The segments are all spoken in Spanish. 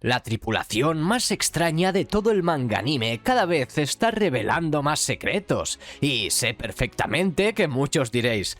La tripulación más extraña de todo el manga anime cada vez está revelando más secretos, y sé perfectamente que muchos diréis,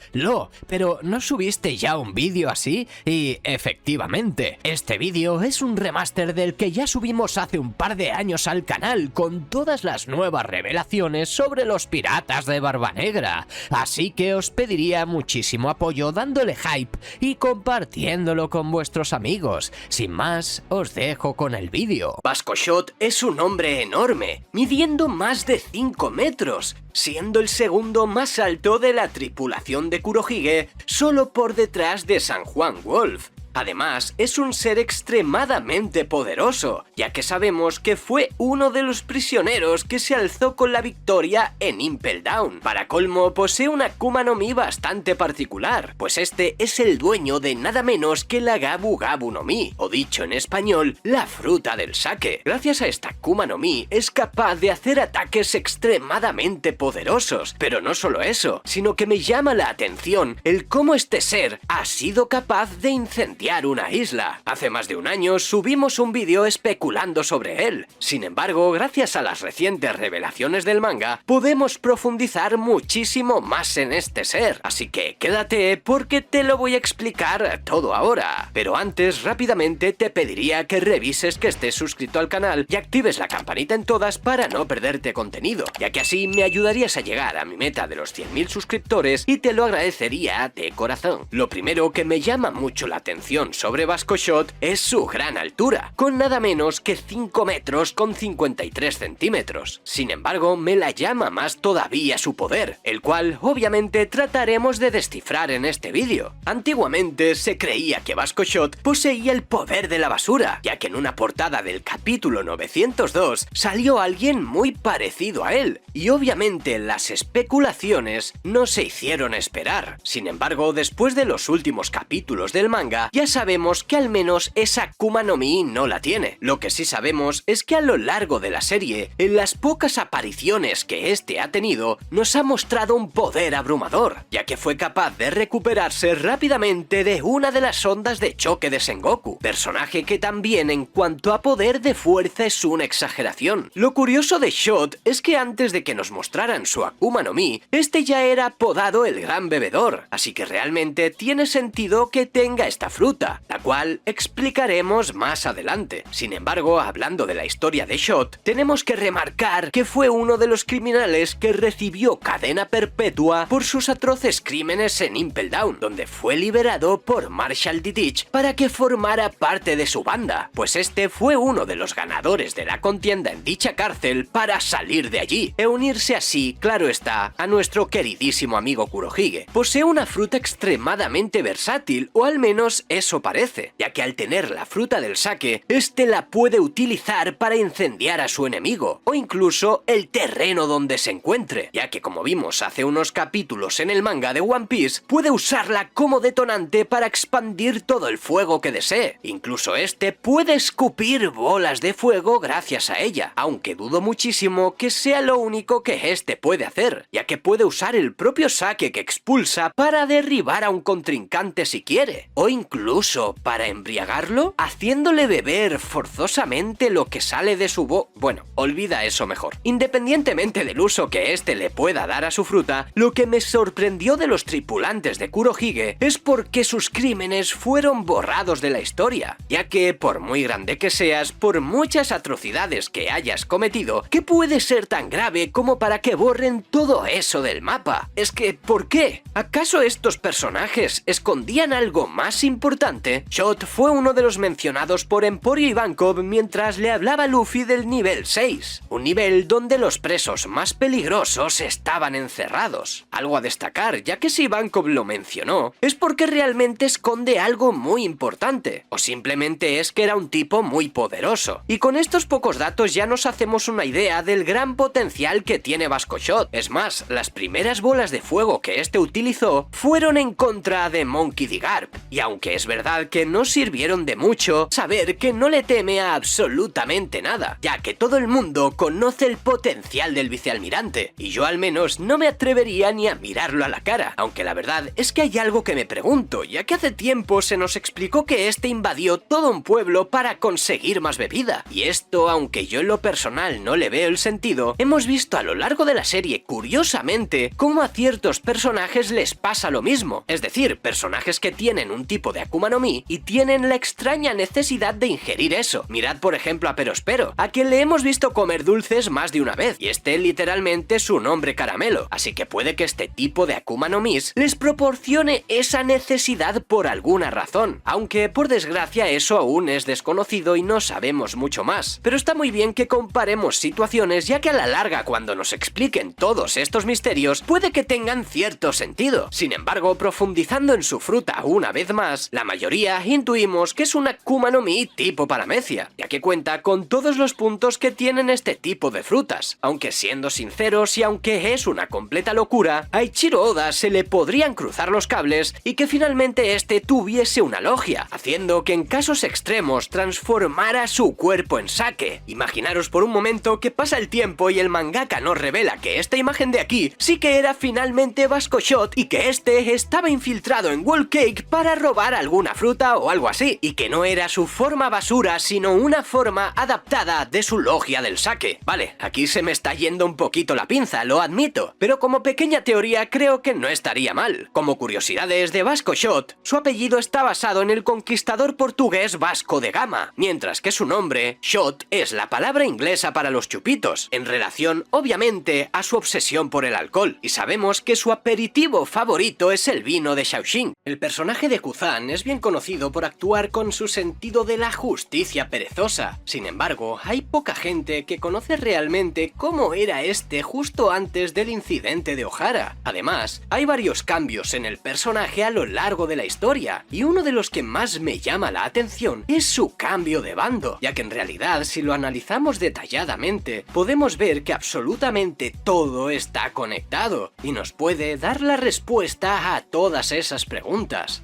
pero ¿no subiste ya un vídeo así? Y efectivamente, este vídeo es un remaster del que ya subimos hace un par de años al canal con todas las nuevas revelaciones sobre los piratas de Barba Negra, así que os pediría muchísimo apoyo dándole hype y compartiéndolo con vuestros amigos. Sin más, os dejo con el vídeo. Vasco Shot es un hombre enorme, midiendo más de 5 metros, siendo el segundo más alto de la tripulación de Kurohige, solo por detrás de San Juan Wolf. Además, es un ser extremadamente poderoso, ya que sabemos que fue uno de los prisioneros que se alzó con la victoria en Impel Down. Para colmo, posee una Akuma no Mi bastante particular, pues este es el dueño de nada menos que la Gabu Gabu no Mi, o dicho en español, la fruta del sake. Gracias a esta Akuma no Mi, es capaz de hacer ataques extremadamente poderosos, pero no solo eso, sino que me llama la atención el cómo este ser ha sido capaz de incendiar una isla. Hace más de un año subimos un vídeo especulando sobre él. Sin embargo, gracias a las recientes revelaciones del manga, podemos profundizar muchísimo más en este ser. Así que quédate porque te lo voy a explicar todo ahora. Pero antes, rápidamente te pediría que revises que estés suscrito al canal y actives la campanita en todas para no perderte contenido, ya que así me ayudarías a llegar a mi meta de los 100.000 suscriptores y te lo agradecería de corazón. Lo primero que me llama mucho la atención sobre Vasco Shot es su gran altura, con nada menos que 5 metros con 53 centímetros. Sin embargo, me la llama más todavía su poder, el cual obviamente trataremos de descifrar en este vídeo. Antiguamente se creía que Vasco Shot poseía el poder de la basura, ya que en una portada del capítulo 902 salió alguien muy parecido a él, y obviamente las especulaciones no se hicieron esperar. Sin embargo, después de los últimos capítulos del manga, ya sabemos que al menos esa Akuma no Mi no la tiene. Lo que sí sabemos es que a lo largo de la serie, en las pocas apariciones que este ha tenido, nos ha mostrado un poder abrumador, ya que fue capaz de recuperarse rápidamente de una de las ondas de choque de Sengoku, personaje que también en cuanto a poder de fuerza es una exageración. Lo curioso de Shot es que antes de que nos mostraran su Akuma no Mi, este ya era apodado el Gran Bebedor, así que realmente tiene sentido que tenga esta fruta, la cual explicaremos más adelante. Sin embargo, hablando de la historia de Shot, tenemos que remarcar que fue uno de los criminales que recibió cadena perpetua por sus atroces crímenes en Impel Down, donde fue liberado por Marshall D. Teach para que formara parte de su banda, pues este fue uno de los ganadores de la contienda en dicha cárcel para salir de allí e unirse así, claro está, a nuestro queridísimo amigo Kurohige. Posee una fruta extremadamente versátil, o al menos eso parece, ya que al tener la fruta del sake, este la puede utilizar para incendiar a su enemigo, o incluso el terreno donde se encuentre, ya que como vimos hace unos capítulos en el manga de One Piece, puede usarla como detonante para expandir todo el fuego que desee. Incluso este puede escupir bolas de fuego gracias a ella, aunque dudo muchísimo que sea lo único que este puede hacer, ya que puede usar el propio sake que expulsa para derribar a un contrincante si quiere, o incluso para embriagarlo, haciéndole beber forzosamente lo que sale de su bueno, olvida eso mejor. Independientemente del uso que este le pueda dar a su fruta, lo que me sorprendió de los tripulantes de Kurohige es porque sus crímenes fueron borrados de la historia, ya que por muy grande que seas, por muchas atrocidades que hayas cometido, ¿qué puede ser tan grave como para que borren todo eso del mapa? Es que, ¿por qué? ¿Acaso estos personajes escondían algo más importante? Shot fue uno de los mencionados por Emporio Ivankov mientras le hablaba a Luffy del nivel 6, un nivel donde los presos más peligrosos estaban encerrados. Algo a destacar, ya que si Ivankov lo mencionó, es porque realmente esconde algo muy importante, o simplemente es que era un tipo muy poderoso. Y con estos pocos datos ya nos hacemos una idea del gran potencial que tiene Vasco Shot. Es más, las primeras bolas de fuego que este utilizó fueron en contra de Monkey D. Garp, y aunque es verdad que no sirvieron de mucho saber que no le teme a absolutamente nada, ya que todo el mundo conoce el potencial del vicealmirante, y yo al menos no me atrevería ni a mirarlo a la cara, aunque la verdad es que hay algo que me pregunto, ya que hace tiempo se nos explicó que este invadió todo un pueblo para conseguir más bebida, y esto, aunque yo en lo personal no le veo el sentido, hemos visto a lo largo de la serie, curiosamente, cómo a ciertos personajes les pasa lo mismo, es decir, personajes que tienen un tipo de Akuma no Mi y tienen la extraña necesidad de ingerir eso. Mirad por ejemplo a Perospero, a quien le hemos visto comer dulces más de una vez, y este literalmente su nombre Caramelo, así que puede que este tipo de Akuma no Mis les proporcione esa necesidad por alguna razón, aunque por desgracia eso aún es desconocido y no sabemos mucho más. Pero está muy bien que comparemos situaciones, ya que a la larga cuando nos expliquen todos estos misterios puede que tengan cierto sentido. Sin embargo, profundizando en su fruta una vez más, la mayoría intuimos que es una Akuma no Mi tipo paramecia, ya que cuenta con todos los puntos que tienen este tipo de frutas, aunque siendo sinceros y aunque es una completa locura, a Ichiro Oda se le podrían cruzar los cables y que finalmente este tuviese una logia, haciendo que en casos extremos transformara su cuerpo en sake. Imaginaros por un momento que pasa el tiempo y el mangaka nos revela que esta imagen de aquí sí que era finalmente Vasco Shot y que este estaba infiltrado en Whole Cake para robar alguna fruta o algo así, y que no era su forma basura sino una forma adaptada de su logia del sake. Vale, aquí se me está yendo un poquito la pinza, lo admito, pero como pequeña teoría creo que no estaría mal. Como curiosidades de Vasco Shot, su apellido está basado en el conquistador portugués Vasco de Gama, mientras que su nombre, Shot, es la palabra inglesa para los chupitos, en relación obviamente a su obsesión por el alcohol, y sabemos que su aperitivo favorito es el vino de Shaoxing. El personaje de Kuzan es bien conocido por actuar con su sentido de la justicia perezosa. Sin embargo, hay poca gente que conoce realmente cómo era este justo antes del incidente de Ohara. Además, hay varios cambios en el personaje a lo largo de la historia, y uno de los que más me llama la atención es su cambio de bando, ya que en realidad si lo analizamos detalladamente, podemos ver que absolutamente todo está conectado, y nos puede dar la respuesta a todas esas preguntas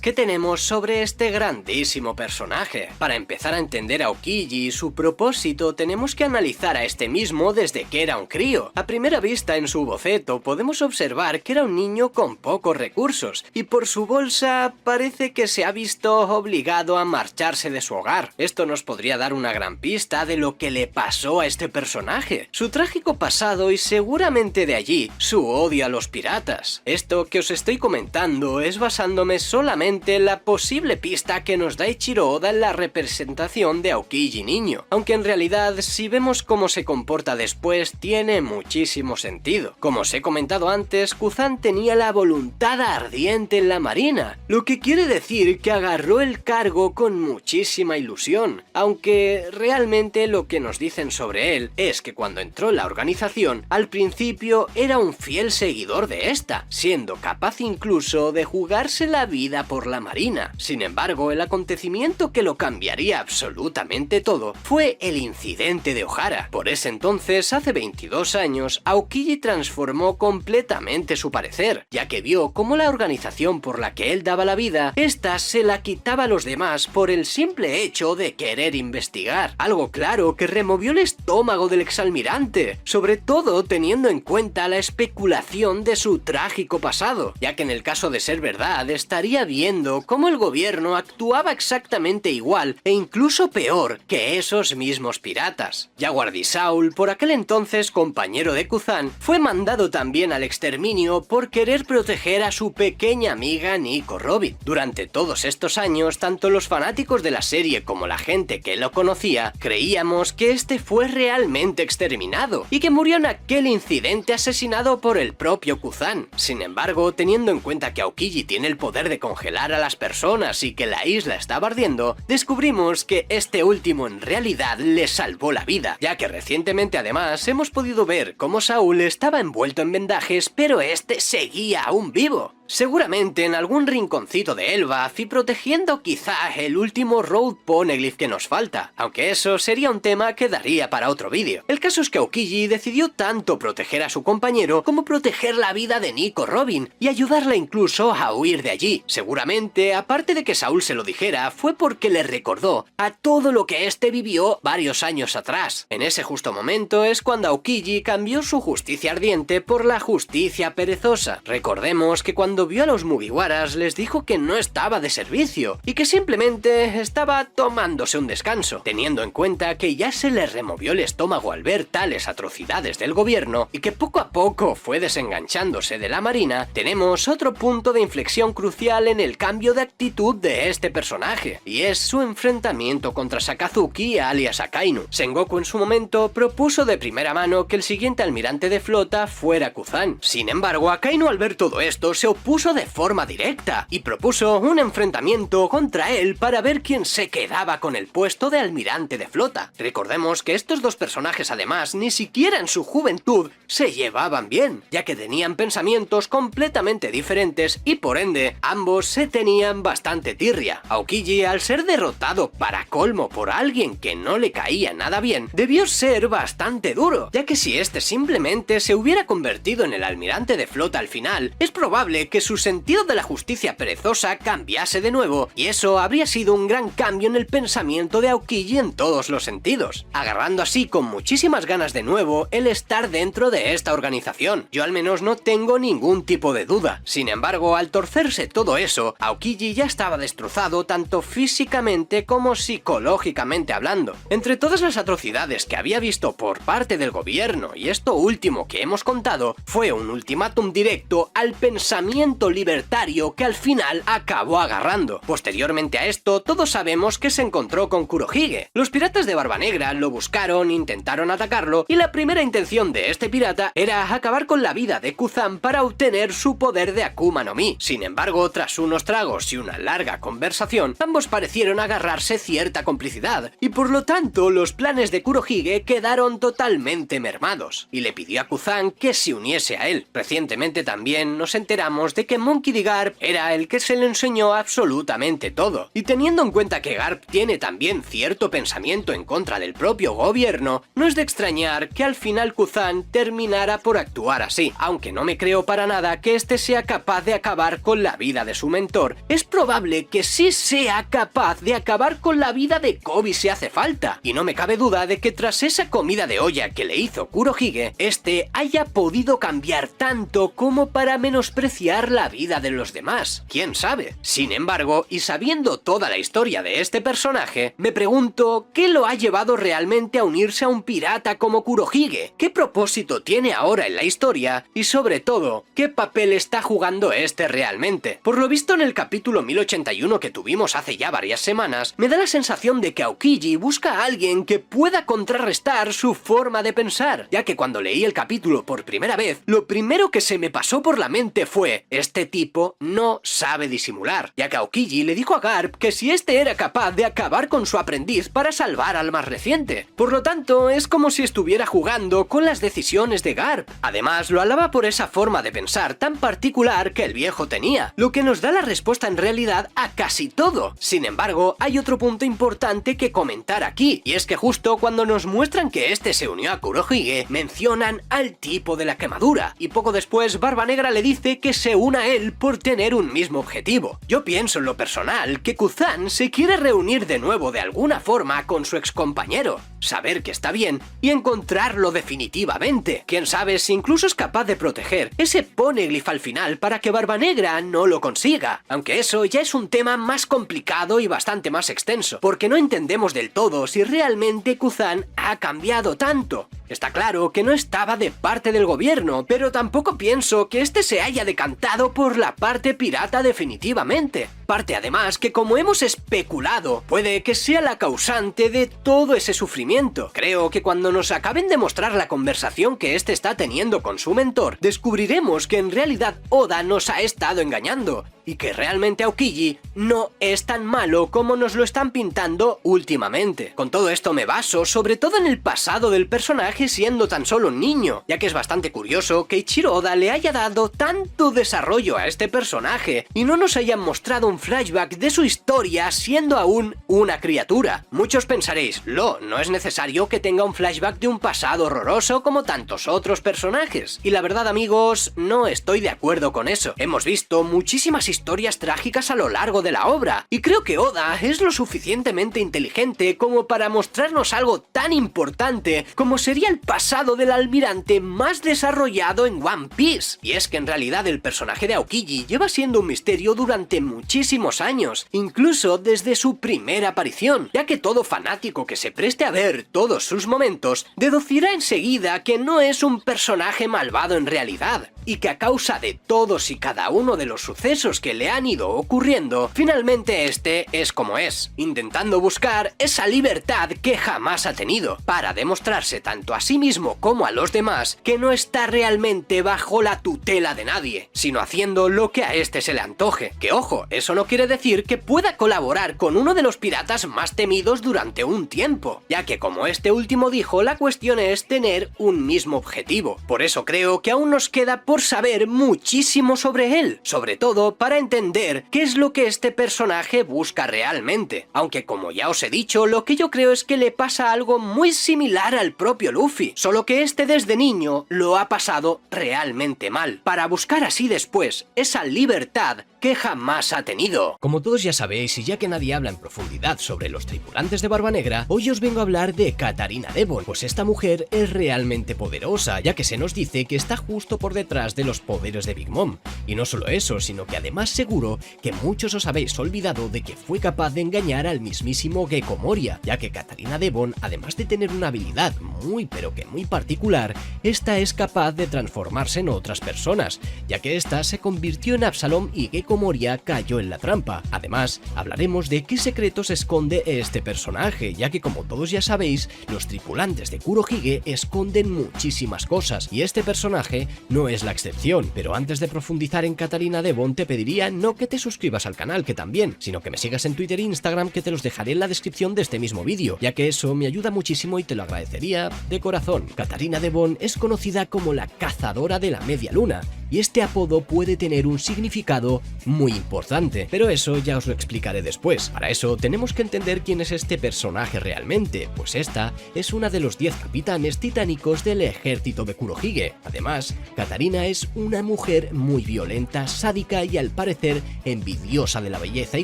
que tenemos sobre este grandísimo personaje. Para empezar a entender a Aokiji y su propósito, tenemos que analizar a este mismo desde que era un crío. A primera vista en su boceto podemos observar que era un niño con pocos recursos, y por su bolsa parece que se ha visto obligado a marcharse de su hogar. Esto nos podría dar una gran pista de lo que le pasó a este personaje, su trágico pasado y seguramente de allí su odio a los piratas. Esto que os estoy comentando es basándome solamente en la posible pista que nos da Ichiro Oda en la representación de Aokiji niño, aunque en realidad si vemos cómo se comporta después tiene muchísimo sentido. Como os he comentado antes, Kuzan tenía la voluntad ardiente en la marina, lo que quiere decir que agarró el cargo con muchísima ilusión, aunque realmente lo que nos dicen sobre él es que cuando entró en la organización, al principio era un fiel seguidor de esta, siendo capaz incluso de jugarse la vida por la marina. Sin embargo, el acontecimiento que lo cambiaría absolutamente todo fue el incidente de Ohara. Por ese entonces, hace 22 años, Aokiji transformó completamente su parecer, ya que vio cómo la organización por la que él daba la vida, esta se la quitaba a los demás por el simple hecho de querer investigar. Algo claro que removió el estómago del exalmirante, sobre todo teniendo en cuenta la especulación de su trágico pasado, ya que en el caso de ser verdad estaría viendo cómo el gobierno actuaba exactamente igual e incluso peor que esos mismos piratas. Jaguar Saul, por aquel entonces compañero de Kuzan, fue mandado también al exterminio por querer proteger a su pequeña amiga Nico Robin. Durante todos estos años, tanto los fanáticos de la serie como la gente que lo conocía, creíamos que este fue realmente exterminado y que murió en aquel incidente asesinado por el propio Kuzan. Sin embargo, teniendo en cuenta que Aokiji tiene el poder de congelar a las personas y que la isla estaba ardiendo, descubrimos que este último en realidad le salvó la vida, ya que recientemente además hemos podido ver cómo Saúl estaba envuelto en vendajes pero este seguía aún vivo. Seguramente en algún rinconcito de Elbaf y protegiendo quizá el último Road Poneglyph que nos falta, aunque eso sería un tema que daría para otro vídeo. El caso es que Aokiji decidió tanto proteger a su compañero como proteger la vida de Nico Robin y ayudarle incluso a huir de allí. Seguramente, aparte de que Saúl se lo dijera, fue porque le recordó a todo lo que este vivió varios años atrás. En ese justo momento es cuando Aokiji cambió su justicia ardiente por la justicia perezosa. Recordemos que cuando vio a los Mugiwaras les dijo que no estaba de servicio y que simplemente estaba tomándose un descanso, teniendo en cuenta que ya se le removió el estómago al ver tales atrocidades del gobierno y que poco a poco fue desenganchándose de la marina. Tenemos otro punto de inflexión crucial en el cambio de actitud de este personaje, y es su enfrentamiento contra Sakazuki alias Akainu. Sengoku en su momento propuso de primera mano que el siguiente almirante de flota fuera Kuzan. Sin embargo, Akainu al ver todo esto se opuso de forma directa y propuso un enfrentamiento contra él para ver quién se quedaba con el puesto de almirante de flota. Recordemos que estos dos personajes además ni siquiera en su juventud se llevaban bien, ya que tenían pensamientos completamente diferentes y por ende ambos se tenían bastante tirria. Aokiji, al ser derrotado para colmo por alguien que no le caía nada bien, debió ser bastante duro, ya que si este simplemente se hubiera convertido en el almirante de flota al final, es probable que su sentido de la justicia perezosa cambiase de nuevo, y eso habría sido un gran cambio en el pensamiento de Aokiji en todos los sentidos, agarrando así con muchísimas ganas de nuevo el estar dentro de esta organización. Yo al menos no tengo ningún tipo de duda. Sin embargo, al torcerse todo eso, Aokiji ya estaba destrozado tanto físicamente como psicológicamente hablando. Entre todas las atrocidades que había visto por parte del gobierno, y esto último que hemos contado, fue un ultimátum directo al pensamiento libertario que al final acabó agarrando. Posteriormente a esto, todos sabemos que se encontró con Kurohige. Los piratas de Barba Negra lo buscaron, intentaron atacarlo, y la primera intención de este pirata era acabar con la vida de Kuzan para obtener su poder de Akuma no Mi. Sin embargo, tras unos tragos y una larga conversación, ambos parecieron agarrarse cierta complicidad, y por lo tanto los planes de Kurohige quedaron totalmente mermados, y le pidió a Kuzan que se uniese a él. Recientemente también nos enteramos de que Monkey D. Garp era el que se le enseñó absolutamente todo, y teniendo en cuenta que Garp tiene también cierto pensamiento en contra del propio gobierno, no es de extrañar que al final Kuzan terminara por actuar así. Aunque no me creo para nada que este sea capaz de acabar con la vida de su mentor, es probable que sí sea capaz de acabar con la vida de Koby si hace falta, y no me cabe duda de que tras esa comida de olla que le hizo Kurohige, este haya podido cambiar tanto como para menospreciar la vida de los demás. ¿Quién sabe? Sin embargo, y sabiendo toda la historia de este personaje, me pregunto ¿qué lo ha llevado realmente a unirse a un pirata como Kurohige? ¿Qué propósito tiene ahora en la historia? Y sobre todo, ¿qué papel está jugando este realmente? Por lo visto en el capítulo 1081 que tuvimos hace ya varias semanas, me da la sensación de que Aokiji busca a alguien que pueda contrarrestar su forma de pensar, ya que cuando leí el capítulo por primera vez, lo primero que se me pasó por la mente fue: este tipo no sabe disimular, ya que Aokiji le dijo a Garp que si este era capaz de acabar con su aprendiz para salvar al más reciente. Por lo tanto, es como si estuviera jugando con las decisiones de Garp. Además, lo alaba por esa forma de pensar tan particular que el viejo tenía, lo que nos da la respuesta en realidad a casi todo. Sin embargo, hay otro punto importante que comentar aquí, y es que justo cuando nos muestran que este se unió a Kurohige, mencionan al tipo de la quemadura, y poco después Barba Negra le dice que se una a él por tener un mismo objetivo. Yo pienso en lo personal que Kuzan se quiere reunir de nuevo de alguna forma con su excompañero, saber que está bien y encontrarlo definitivamente. Quién sabe si incluso es capaz de proteger ese Poneglyph al final para que Barba Negra no lo consiga, aunque eso ya es un tema más complicado y bastante más extenso, porque no entendemos del todo si realmente Kuzan ha cambiado tanto. Está claro que no estaba de parte del gobierno, pero tampoco pienso que este se haya decantado por la parte pirata definitivamente. Parte además que, como hemos especulado, puede que sea la causante de todo ese sufrimiento. Creo que cuando nos acaben de mostrar la conversación que este está teniendo con su mentor, descubriremos que en realidad Oda nos ha estado engañando, y que realmente Aokiji no es tan malo como nos lo están pintando últimamente. Con todo esto me baso sobre todo en el pasado del personaje siendo tan solo un niño, ya que es bastante curioso que Eiichiro Oda le haya dado tanto desarrollo a este personaje y no nos hayan mostrado un flashback de su historia siendo aún una criatura. Muchos pensaréis, no es necesario que tenga un flashback de un pasado horroroso como tantos otros personajes. Y la verdad, amigos, no estoy de acuerdo con eso. Hemos visto muchísimas historias trágicas a lo largo de la obra, y creo que Oda es lo suficientemente inteligente como para mostrarnos algo tan importante como sería el pasado del almirante más desarrollado en One Piece. Y es que en realidad el personaje de Aokiji lleva siendo un misterio durante muchísimos años, incluso desde su primera aparición, ya que todo fanático que se preste a ver todos sus momentos deducirá enseguida que no es un personaje malvado en realidad, y que a causa de todos y cada uno de los sucesos que le han ido ocurriendo, finalmente este es como es, intentando buscar esa libertad que jamás ha tenido, para demostrarse tanto a sí mismo como a los demás que no está realmente bajo la tutela de nadie, sino haciendo lo que a este se le antoje. Que ojo, eso no quiere decir que pueda colaborar con uno de los piratas más temidos durante un tiempo, ya que como este último dijo, la cuestión es tener un mismo objetivo. Por eso creo que aún nos queda por saber muchísimo sobre él, sobre todo para entender qué es lo que este personaje busca realmente, aunque como ya os he dicho, lo que yo creo es que le pasa algo muy similar al propio Luffy, solo que este desde niño lo ha pasado realmente mal, para buscar así después esa libertad que jamás ha tenido. Como todos ya sabéis, y ya que nadie habla en profundidad sobre los tripulantes de Barba Negra, hoy os vengo a hablar de Katarina Devon, pues esta mujer es realmente poderosa, ya que se nos dice que está justo por detrás de los poderes de Big Mom. Y no solo eso, sino que además seguro que muchos os habéis olvidado de que fue capaz de engañar al mismísimo Gecko Moria, ya que Katarina Devon, además de tener una habilidad muy pero que muy particular, esta es capaz de transformarse en otras personas, ya que esta se convirtió en Absalom y Gecko Moria cayó en la trampa. Además, hablaremos de qué secretos esconde este personaje, ya que como todos ya sabéis, los tripulantes de Kurohige esconden muchísimas cosas, y este personaje no es la excepción. Pero antes de profundizar en Katarina Devon, te pediría no que te suscribas al canal, que también, sino que me sigas en Twitter e Instagram, que te los dejaré en la descripción de este mismo vídeo, ya que eso me ayuda muchísimo y te lo agradecería de corazón. Katarina Devon es conocida como la cazadora de la media luna, y este apodo puede tener un significado muy importante, pero eso ya os lo explicaré después. Para eso tenemos que entender quién es este personaje realmente, pues esta es una de los 10 capitanes titánicos del ejército de Kurohige. Además, Katarina es una mujer muy violenta, sádica y al parecer envidiosa de la belleza y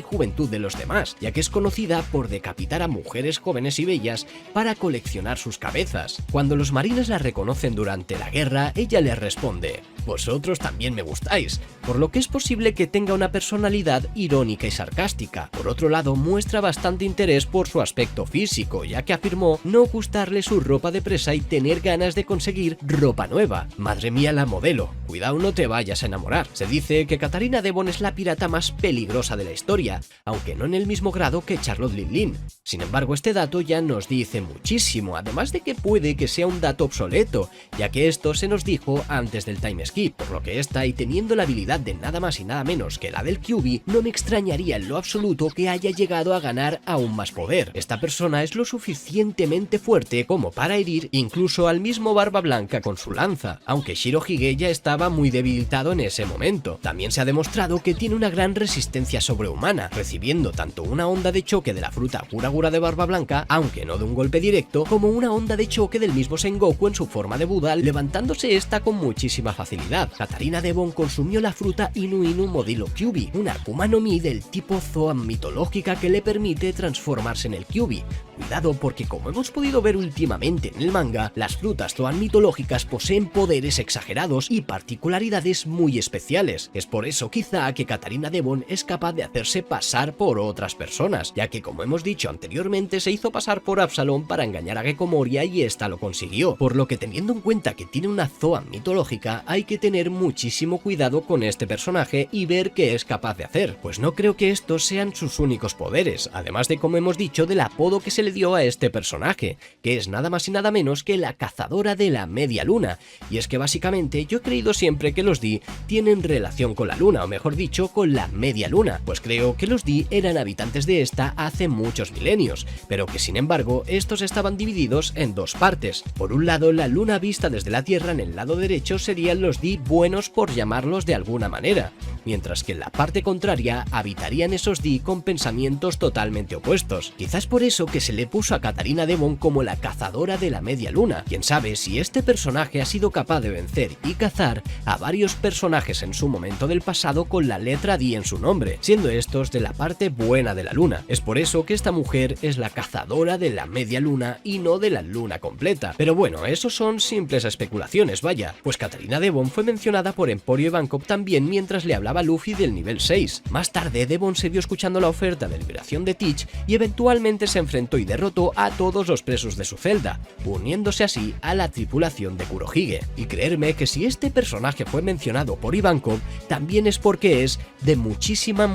juventud de los demás, ya que es conocida por decapitar a mujeres jóvenes y bellas para coleccionar sus cabezas. Cuando los marines la reconocen durante la guerra, ella les responde: "Vosotros también me gustáis", por lo que es posible que tenga una personalidad irónica y sarcástica. Por otro lado, muestra bastante interés por su aspecto físico, ya que afirmó no gustarle su ropa de presa y tener ganas de conseguir ropa nueva. Madre mía, la modelo, cuidado no te vayas a enamorar. Se dice que Katarina Devon es la pirata más peligrosa de la historia, aunque no en el mismo grado que Charlotte Linlin. Sin embargo, este dato ya nos dice muchísimo, además de que puede que sea un dato obsoleto, ya que esto se nos dijo antes del time skip, por lo que esta, y teniendo la habilidad de nada más y nada menos que la del Kyuubi, no me extrañaría en lo absoluto que haya llegado a ganar aún más poder. Esta persona es lo suficientemente fuerte como para herir incluso al mismo Barba Blanca con su lanza, aunque Shirohige ya estaba muy debilitado en ese momento. También se ha demostrado que tiene una gran resistencia sobrehumana, recibiendo tanto una onda de choque de la fruta Gura Gura de Barba Blanca, aunque no de un golpe directo, como una onda de choque del mismo Sengoku en su forma de Buda, levantándose esta con muchísima facilidad. Katarina Devon consumió la fruta Inu Inu modelo Kyuubi, una Akuma no Mi del tipo Zoan mitológica que le permite transformarse en el Kyuubi. Cuidado, porque como hemos podido ver últimamente en el manga, las frutas Zoan mitológicas poseen poderes exagerados y particularidades muy especiales. Es por eso quizá que Katarina Devon es capaz de hacerse pasar por otras personas, ya que como hemos dicho anteriormente se hizo pasar por Absalom para engañar a Gecko Moria y esta lo consiguió, por lo que teniendo en cuenta que tiene una Zoan mitológica hay que tener muchísimo cuidado con este personaje y ver qué es capaz de hacer, pues no creo que estos sean sus únicos poderes, además de, como hemos dicho, del apodo que se le dio a este personaje, que es nada más y nada menos que la cazadora de la media luna. Y es que básicamente yo he creído siempre que los Di tienen relación con la luna, o mejor dicho, con la media luna, pues creo que los Di eran habitantes de esta hace muchos milenios, pero que sin embargo estos estaban divididos en dos partes. Por un lado, la luna vista desde la Tierra en el lado derecho serían los Di buenos, por llamarlos de alguna manera, mientras que en la parte contraria habitarían esos Di con pensamientos totalmente opuestos. Quizás por eso que se le puso a Katarina Devon como la cazadora de la media luna. Quién sabe si este personaje ha sido capaz de vencer y cazar a varios personajes en su momento del pasado con la letra D en su nombre, siendo estos de la parte buena de la luna. Es por eso que esta mujer es la cazadora de la media luna y no de la luna completa. Pero bueno, eso son simples especulaciones, vaya, pues Katarina Devon fue mencionada por Emporio Ivankov también mientras le hablaba a Luffy del nivel 6. Más tarde, Devon se vio escuchando la oferta de liberación de Teach y eventualmente se enfrentó y derrotó a todos los presos de su celda, uniéndose así a la tripulación de Kurohige. Y creerme que si este personaje fue mencionado por Ivankov, también es porque es de muchísima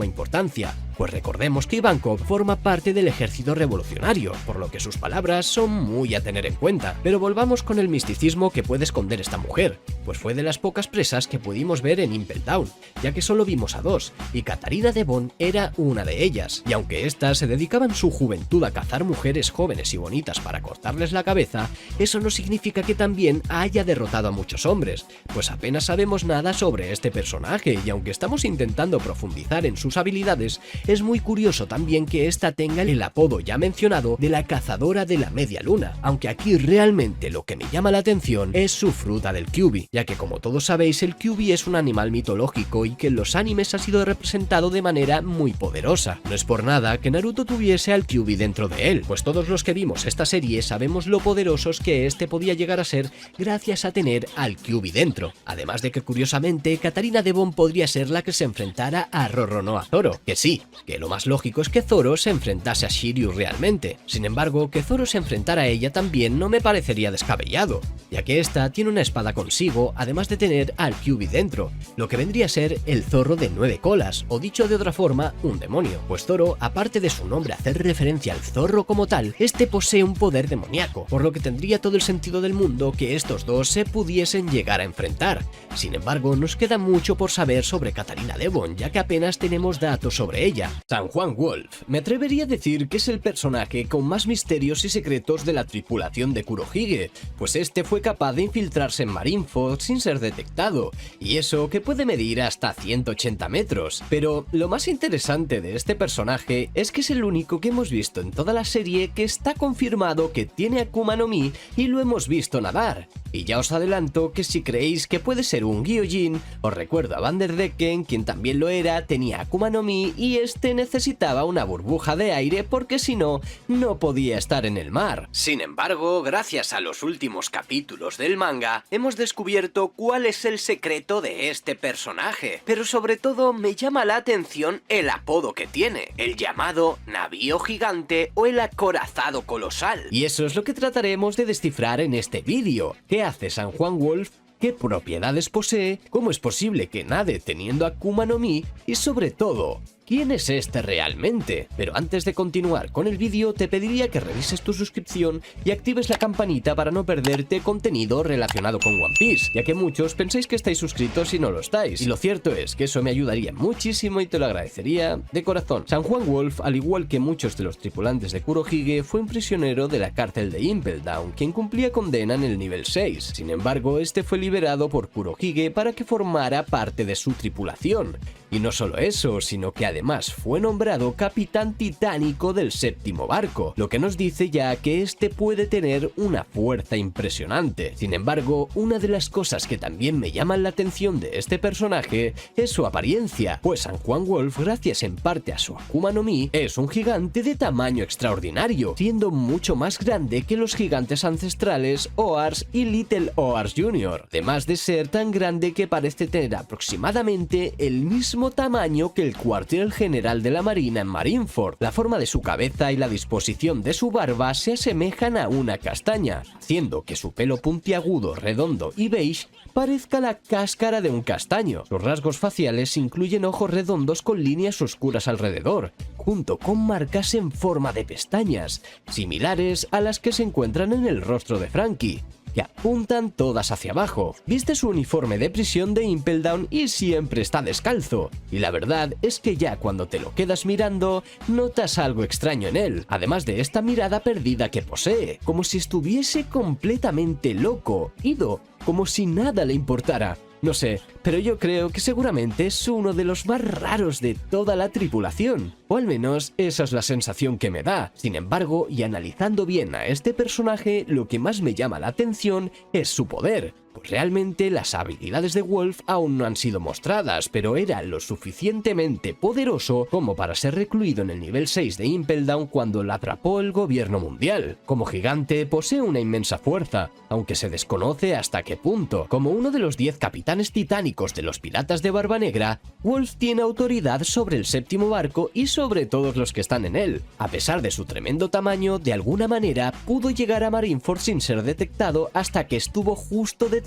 importancia, pues recordemos que Ivankov forma parte del ejército revolucionario, por lo que sus palabras son muy a tener en cuenta. Pero volvamos con el misticismo que puede esconder esta mujer, pues fue de las pocas presas que pudimos ver en Impel Down, ya que solo vimos a dos, y Katarina Devon era una de ellas, y aunque éstas se dedicaban su juventud a cazar mujeres jóvenes y bonitas para cortarles la cabeza, eso no significa que también haya derrotado a muchos hombres, pues apenas sabemos nada sobre este personaje, y aunque estamos intentando profundizar en sus habilidades, es muy curioso también que esta tenga el apodo ya mencionado de la cazadora de la media luna, aunque aquí realmente lo que me llama la atención es su fruta del Kyuubi, ya que como todos sabéis el Kyuubi es un animal mitológico y que en los animes ha sido representado de manera muy poderosa. No es por nada que Naruto tuviese al Kyuubi dentro de él, pues todos los que vimos esta serie sabemos lo poderosos que este podía llegar a ser gracias a tener al Kyuubi dentro, además de que curiosamente Katarina Devon podría ser la que se enfrentara a Roronoa Zoro, que sí, que lo más lógico es que Zoro se enfrentase a Shiryu realmente. Sin embargo, que Zoro se enfrentara a ella también no me parecería descabellado, ya que esta tiene una espada consigo, además de tener al Kyuubi dentro, lo que vendría a ser el zorro de 9 colas, o dicho de otra forma, un demonio, pues Zoro, aparte de su nombre hacer referencia al zorro como tal, este posee un poder demoníaco, por lo que tendría todo el sentido del mundo que estos dos se pudiesen llegar a enfrentar. Sin embargo, nos queda mucho por saber sobre Katarina Devon, ya que apenas tenemos datos sobre ella. San Juan Wolf, me atrevería a decir que es el personaje con más misterios y secretos de la tripulación de Kurohige, pues este fue capaz de infiltrarse en Marineford sin ser detectado, y eso que puede medir hasta 180 metros. Pero lo más interesante de este personaje es que es el único que hemos visto en toda la serie que está confirmado que tiene Akuma no Mi y lo hemos visto nadar. Y ya os adelanto que si creéis que puede ser un Gyojin, os recuerdo a Vanderdecken, quien también lo era, tenía Akuma no Mi y este necesitaba una burbuja de aire porque si no, no podía estar en el mar. Sin embargo, gracias a los últimos capítulos del manga, hemos descubierto cuál es el secreto de este personaje, pero sobre todo me llama la atención el apodo que tiene, el llamado navío gigante o el acorazado colosal. Y eso es lo que trataremos de descifrar en este vídeo. ¿Qué hace San Juan Wolf? ¿Qué propiedades posee? ¿Cómo es posible que nade teniendo Akuma no Mi? Y sobre todo, ¿quién es este realmente? Pero antes de continuar con el vídeo te pediría que revises tu suscripción y actives la campanita para no perderte contenido relacionado con One Piece, ya que muchos pensáis que estáis suscritos y no lo estáis, y lo cierto es que eso me ayudaría muchísimo y te lo agradecería de corazón. San Juan Wolf, al igual que muchos de los tripulantes de Kurohige, fue un prisionero de la cárcel de Impel Down, quien cumplía condena en el nivel 6. Sin embargo, este fue liberado por Kurohige para que formara parte de su tripulación. Y no solo eso, sino que además fue nombrado capitán titánico del 7º barco, lo que nos dice ya que este puede tener una fuerza impresionante. Sin embargo, una de las cosas que también me llaman la atención de este personaje es su apariencia, pues San Juan Wolf, gracias en parte a su Akuma no Mi, es un gigante de tamaño extraordinario, siendo mucho más grande que los gigantes ancestrales Oars y Little Oars Jr., además de ser tan grande que parece tener aproximadamente el mismo mismo tamaño que el cuartel general de la Marina en Marineford. La forma de su cabeza y la disposición de su barba se asemejan a una castaña, haciendo que su pelo puntiagudo, redondo y beige parezca la cáscara de un castaño. Sus rasgos faciales incluyen ojos redondos con líneas oscuras alrededor, junto con marcas en forma de pestañas, similares a las que se encuentran en el rostro de Frankie, que apuntan todas hacia abajo. Viste su uniforme de prisión de Impel Down y siempre está descalzo. Y la verdad es que ya cuando te lo quedas mirando, notas algo extraño en él, además de esta mirada perdida que posee, como si estuviese completamente loco, ido, como si nada le importara. No sé, pero yo creo que seguramente es uno de los más raros de toda la tripulación. O al menos esa es la sensación que me da. Sin embargo, y analizando bien a este personaje, lo que más me llama la atención es su poder. Pues realmente las habilidades de Wolf aún no han sido mostradas, pero era lo suficientemente poderoso como para ser recluido en el nivel 6 de Impel Down cuando la atrapó el gobierno mundial. Como gigante posee una inmensa fuerza, aunque se desconoce hasta qué punto. Como uno de los 10 capitanes titánicos de los piratas de Barba Negra, Wolf tiene autoridad sobre el séptimo barco y sobre todos los que están en él. A pesar de su tremendo tamaño, de alguna manera pudo llegar a Marineford sin ser detectado hasta que estuvo justo detrás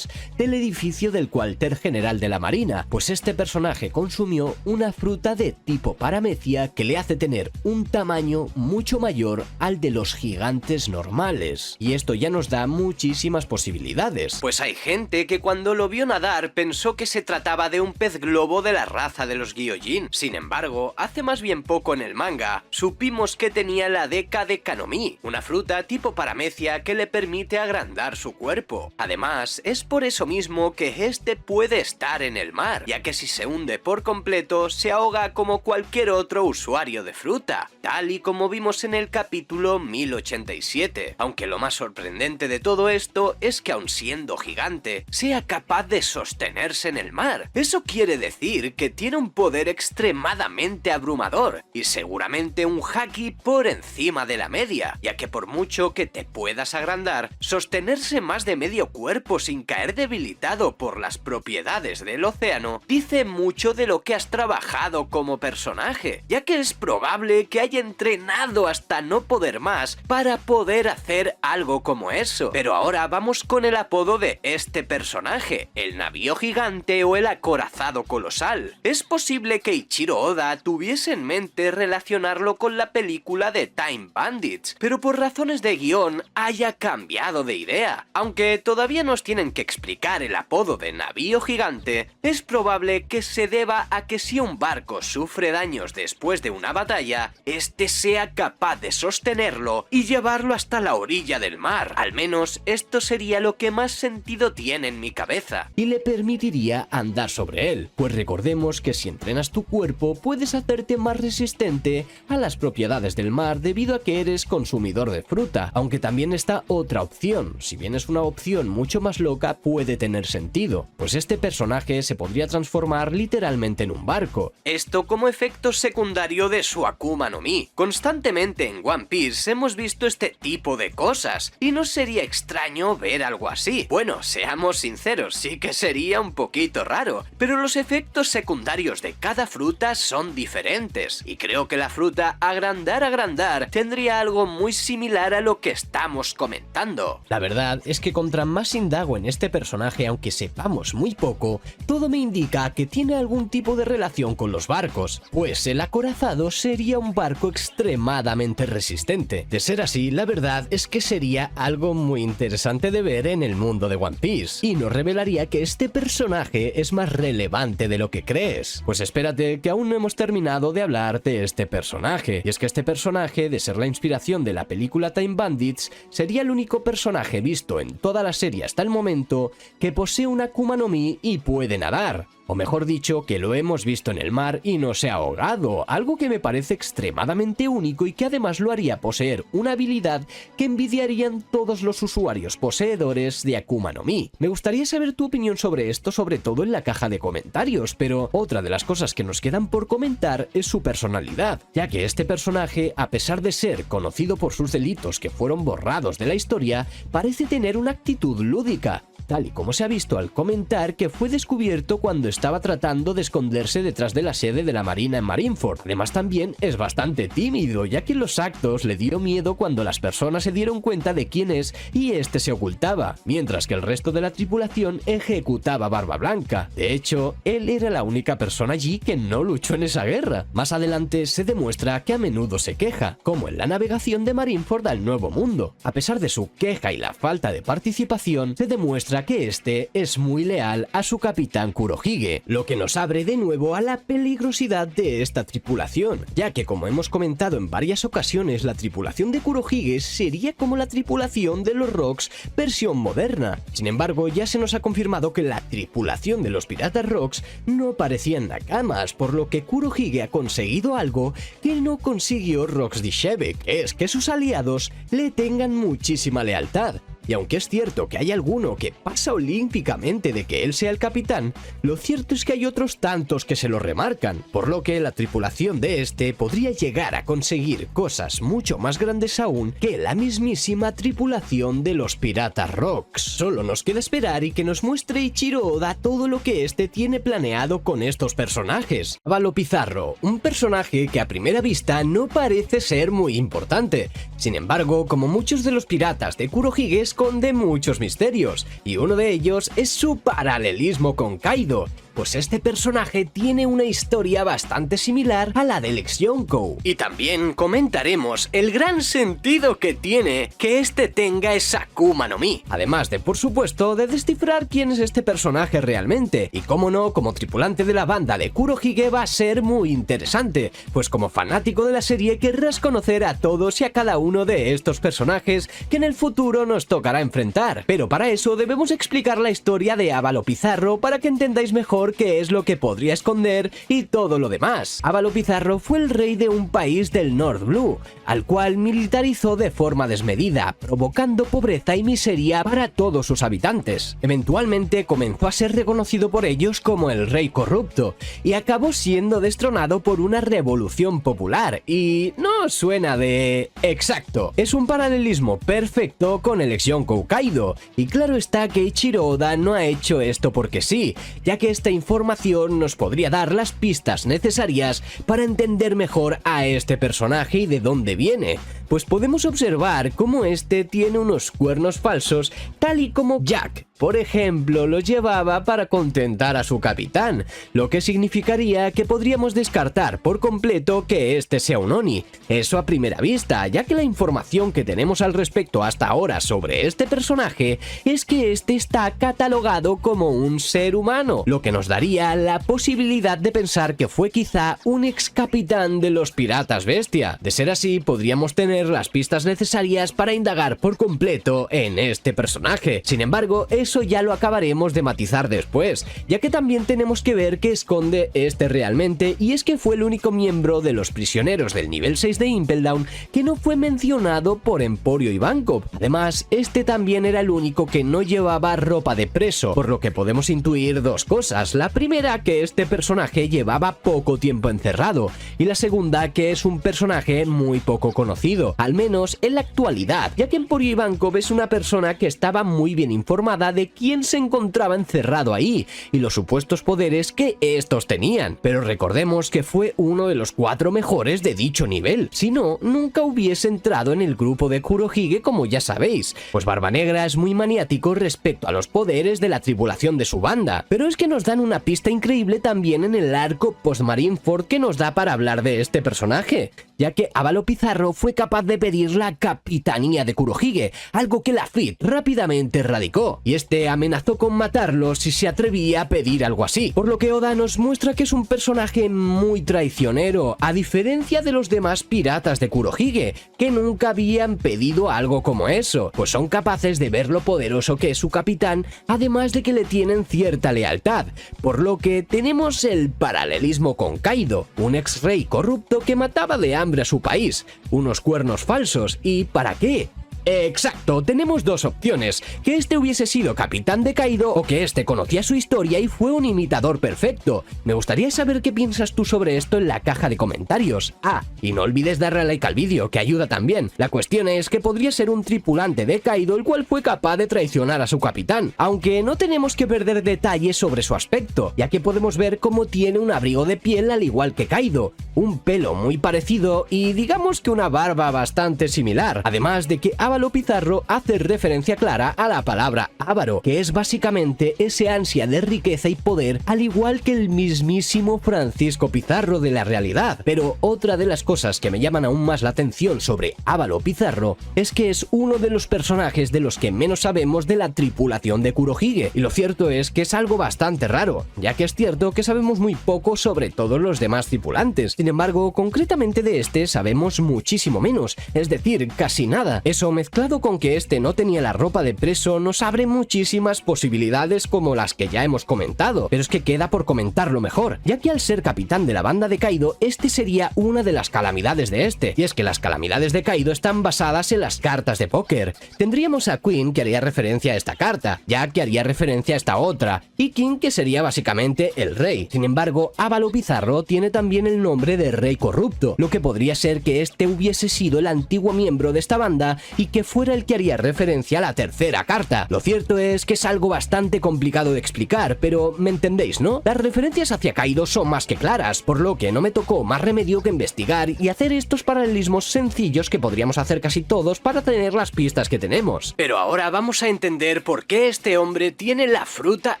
del edificio del cuartel general de la Marina, pues este personaje consumió una fruta de tipo paramecia que le hace tener un tamaño mucho mayor al de los gigantes normales. Y esto ya nos da muchísimas posibilidades. Pues hay gente que cuando lo vio nadar pensó que se trataba de un pez globo de la raza de los Gyojin. Sin embargo, hace más bien poco en el manga, supimos que tenía la Deca de Kanomi, una fruta tipo paramecia que le permite agrandar su cuerpo. Además, es por eso mismo que este puede estar en el mar, ya que si se hunde por completo, se ahoga como cualquier otro usuario de fruta, tal y como vimos en el capítulo 1087. Aunque lo más sorprendente de todo esto es que aun siendo gigante, sea capaz de sostenerse en el mar. Eso quiere decir que tiene un poder extremadamente abrumador, y seguramente un haki por encima de la media, ya que por mucho que te puedas agrandar, sostenerse más de medio cuerpo sin caer debilitado por las propiedades del océano dice mucho de lo que has trabajado como personaje, ya que es probable que haya entrenado hasta no poder más para poder hacer algo como eso. Pero ahora vamos con el apodo de este personaje, el navío gigante o el acorazado colosal. Es posible que Ichiro Oda tuviese en mente relacionarlo con la película de Time Bandits, pero por razones de guión haya cambiado de idea. Aunque todavía nos tienen que explicar el apodo de navío gigante, es probable que se deba a que si un barco sufre daños después de una batalla, este sea capaz de sostenerlo y llevarlo hasta la orilla del mar. Al menos esto sería lo que más sentido tiene en mi cabeza. Y le permitiría andar sobre él, pues recordemos que si entrenas tu cuerpo puedes hacerte más resistente a las propiedades del mar debido a que eres consumidor de fruta, aunque también está otra opción. Si bien es una opción mucho más loca, puede tener sentido, pues este personaje se podría transformar literalmente en un barco. Esto como efecto secundario de su Akuma no Mi. Constantemente en One Piece hemos visto este tipo de cosas, y no sería extraño ver algo así. Bueno, seamos sinceros, sí que sería un poquito raro, pero los efectos secundarios de cada fruta son diferentes, y creo que la fruta agrandar tendría algo muy similar a lo que estamos comentando. La verdad es que contra más indago en este personaje, aunque sepamos muy poco, todo me indica que tiene algún tipo de relación con los barcos, pues el acorazado sería un barco extremadamente resistente. De ser así, la verdad es que sería algo muy interesante de ver en el mundo de One Piece, y nos revelaría que este personaje es más relevante de lo que crees. Pues espérate, que aún no hemos terminado de hablar de este personaje, y es que este personaje, de ser la inspiración de la película Time Bandits, sería el único personaje visto en toda la serie hasta el momento que posee una Akuma no Mi y puede nadar. O mejor dicho, que lo hemos visto en el mar y no se ha ahogado, algo que me parece extremadamente único y que además lo haría poseer una habilidad que envidiarían todos los usuarios poseedores de Akuma no Mi. Me gustaría saber tu opinión sobre esto, sobre todo en la caja de comentarios, pero otra de las cosas que nos quedan por comentar es su personalidad, ya que este personaje, a pesar de ser conocido por sus delitos que fueron borrados de la historia, parece tener una actitud lúdica. tal y como se ha visto al comentar que fue descubierto cuando estaba tratando de esconderse detrás de la sede de la Marina en Marineford. Además también es bastante tímido, ya que en los actos le dio miedo cuando las personas se dieron cuenta de quién es y este se ocultaba, mientras que el resto de la tripulación ejecutaba Barba Blanca. De hecho, él era la única persona allí que no luchó en esa guerra. Más adelante se demuestra que a menudo se queja, como en la navegación de Marineford al Nuevo Mundo. A pesar de su queja y la falta de participación, se demuestra que este es muy leal a su capitán Kurohige, lo que nos abre de nuevo a la peligrosidad de esta tripulación, ya que como hemos comentado en varias ocasiones, la tripulación de Kurohige sería como la tripulación de los Rocks versión moderna. Sin embargo, ya se nos ha confirmado que la tripulación de los piratas Rocks no parecían nakamas, por lo que Kurohige ha conseguido algo que no consiguió Rocks D'Shevek, es que sus aliados le tengan muchísima lealtad. Y aunque es cierto que hay alguno que pasa olímpicamente de que él sea el capitán, lo cierto es que hay otros tantos que se lo remarcan, por lo que la tripulación de este podría llegar a conseguir cosas mucho más grandes aún que la mismísima tripulación de los piratas Rocks. Solo nos queda esperar y que nos muestre Ichiro Oda todo lo que este tiene planeado con estos personajes. Ávalo Pizarro, un personaje que a primera vista no parece ser muy importante. Sin embargo, como muchos de los piratas de Kurohige, esconde muchos misterios, y uno de ellos es su paralelismo con Kaido, pues este personaje tiene una historia bastante similar a la del ex Yonkou. Y también comentaremos el gran sentido que tiene que este tenga esa Akuma no Mi. Además de, por supuesto, de descifrar quién es este personaje realmente, y cómo no, como tripulante de la banda de Kurohige va a ser muy interesante, pues como fanático de la serie querrás conocer a todos y a cada uno de estos personajes que en el futuro nos tocará enfrentar. Pero para eso debemos explicar la historia de Ávalo Pizarro para que entendáis mejor qué es lo que podría esconder y todo lo demás. Ávalo Pizarro fue el rey de un país del North Blue, al cual militarizó de forma desmedida, provocando pobreza y miseria para todos sus habitantes. Eventualmente comenzó a ser reconocido por ellos como el rey corrupto, y acabó siendo destronado por una revolución popular, y no suena de... exacto, es un paralelismo perfecto con el ex Yonkou Kaido, y claro está que Ichiro Oda no ha hecho esto porque sí, ya que esta información nos podría dar las pistas necesarias para entender mejor a este personaje y de dónde viene, pues podemos observar cómo este tiene unos cuernos falsos, tal y como Jack, por ejemplo, los llevaba para contentar a su capitán, lo que significaría que podríamos descartar por completo que este sea un Oni. Eso a primera vista, ya que la información que tenemos al respecto hasta ahora sobre este personaje es que este está catalogado como un ser humano, lo que nos daría la posibilidad de pensar que fue quizá un ex capitán de los piratas bestia. De ser así, podríamos tener las pistas necesarias para indagar por completo en este personaje. Sin embargo, eso ya lo acabaremos de matizar después, ya que también tenemos que ver qué esconde este realmente, y es que fue el único miembro de los prisioneros del nivel 6 de Impel Down que no fue mencionado por Emporio Ivankov. Además, este también era el único que no llevaba ropa de preso, por lo que podemos intuir dos cosas. La primera, que este personaje llevaba poco tiempo encerrado, y la segunda, que es un personaje muy poco conocido, al menos en la actualidad, ya que Emporio Ivankov es una persona que estaba muy bien informada de quién se encontraba encerrado ahí y los supuestos poderes que estos tenían, pero recordemos que fue uno de los 4 mejores de dicho nivel, si no, nunca hubiese entrado en el grupo de Kurohige, como ya sabéis, pues Barba Negra es muy maniático respecto a los poderes de la tripulación de su banda, pero es que nos dan una pista increíble también en el arco post-Marineford que nos da para hablar de este personaje, ya que Ávalo Pizarro fue capaz de pedir la capitanía de Kurohige, algo que Lafitte rápidamente erradicó, y este amenazó con matarlo si se atrevía a pedir algo así, por lo que Oda nos muestra que es un personaje muy traicionero, a diferencia de los demás piratas de Kurohige, que nunca habían pedido algo como eso, pues son capaces de ver lo poderoso que es su capitán, además de que le tienen cierta lealtad, por lo que tenemos el paralelismo con Kaido, un ex rey corrupto que mataba de hambre a su país, unos cuernos falsos, ¿y para qué? Exacto, tenemos dos opciones, que este hubiese sido capitán de Kaido o que este conocía su historia y fue un imitador perfecto. Me gustaría saber qué piensas tú sobre esto en la caja de comentarios. Y no olvides darle a like al vídeo, que ayuda también. La cuestión es que podría ser un tripulante de Kaido el cual fue capaz de traicionar a su capitán, aunque no tenemos que perder detalles sobre su aspecto, ya que podemos ver cómo tiene un abrigo de piel al igual que Kaido, un pelo muy parecido y digamos que una barba bastante similar, además de que Ávalo Pizarro hace referencia clara a la palabra avaro, que es básicamente ese ansia de riqueza y poder, al igual que el mismísimo Francisco Pizarro de la realidad. Pero otra de las cosas que me llaman aún más la atención sobre Ávalo Pizarro es que es uno de los personajes de los que menos sabemos de la tripulación de Kurohige, y lo cierto es que es algo bastante raro, ya que es cierto que sabemos muy poco sobre todos los demás tripulantes. Sin embargo, concretamente de este sabemos muchísimo menos, es decir, casi nada. Eso mezclado con que este no tenía la ropa de preso nos abre muchísimas posibilidades como las que ya hemos comentado, pero es que queda por comentarlo mejor, ya que al ser capitán de la banda de Kaido, este sería una de las calamidades de este, y es que las calamidades de Kaido están basadas en las cartas de póker. Tendríamos a Queen, que haría referencia a esta carta, Jack, que haría referencia a esta otra, y King, que sería básicamente el rey. Sin embargo, Ávalo Pizarro tiene también el nombre de rey corrupto, lo que podría ser que este hubiese sido el antiguo miembro de esta banda y que fuera el que haría referencia a la tercera carta. Lo cierto es que es algo bastante complicado de explicar, pero me entendéis, ¿no? Las referencias hacia Kaido son más que claras, por lo que no me tocó más remedio que investigar y hacer estos paralelismos sencillos que podríamos hacer casi todos para tener las pistas que tenemos. Pero ahora vamos a entender por qué este hombre tiene la fruta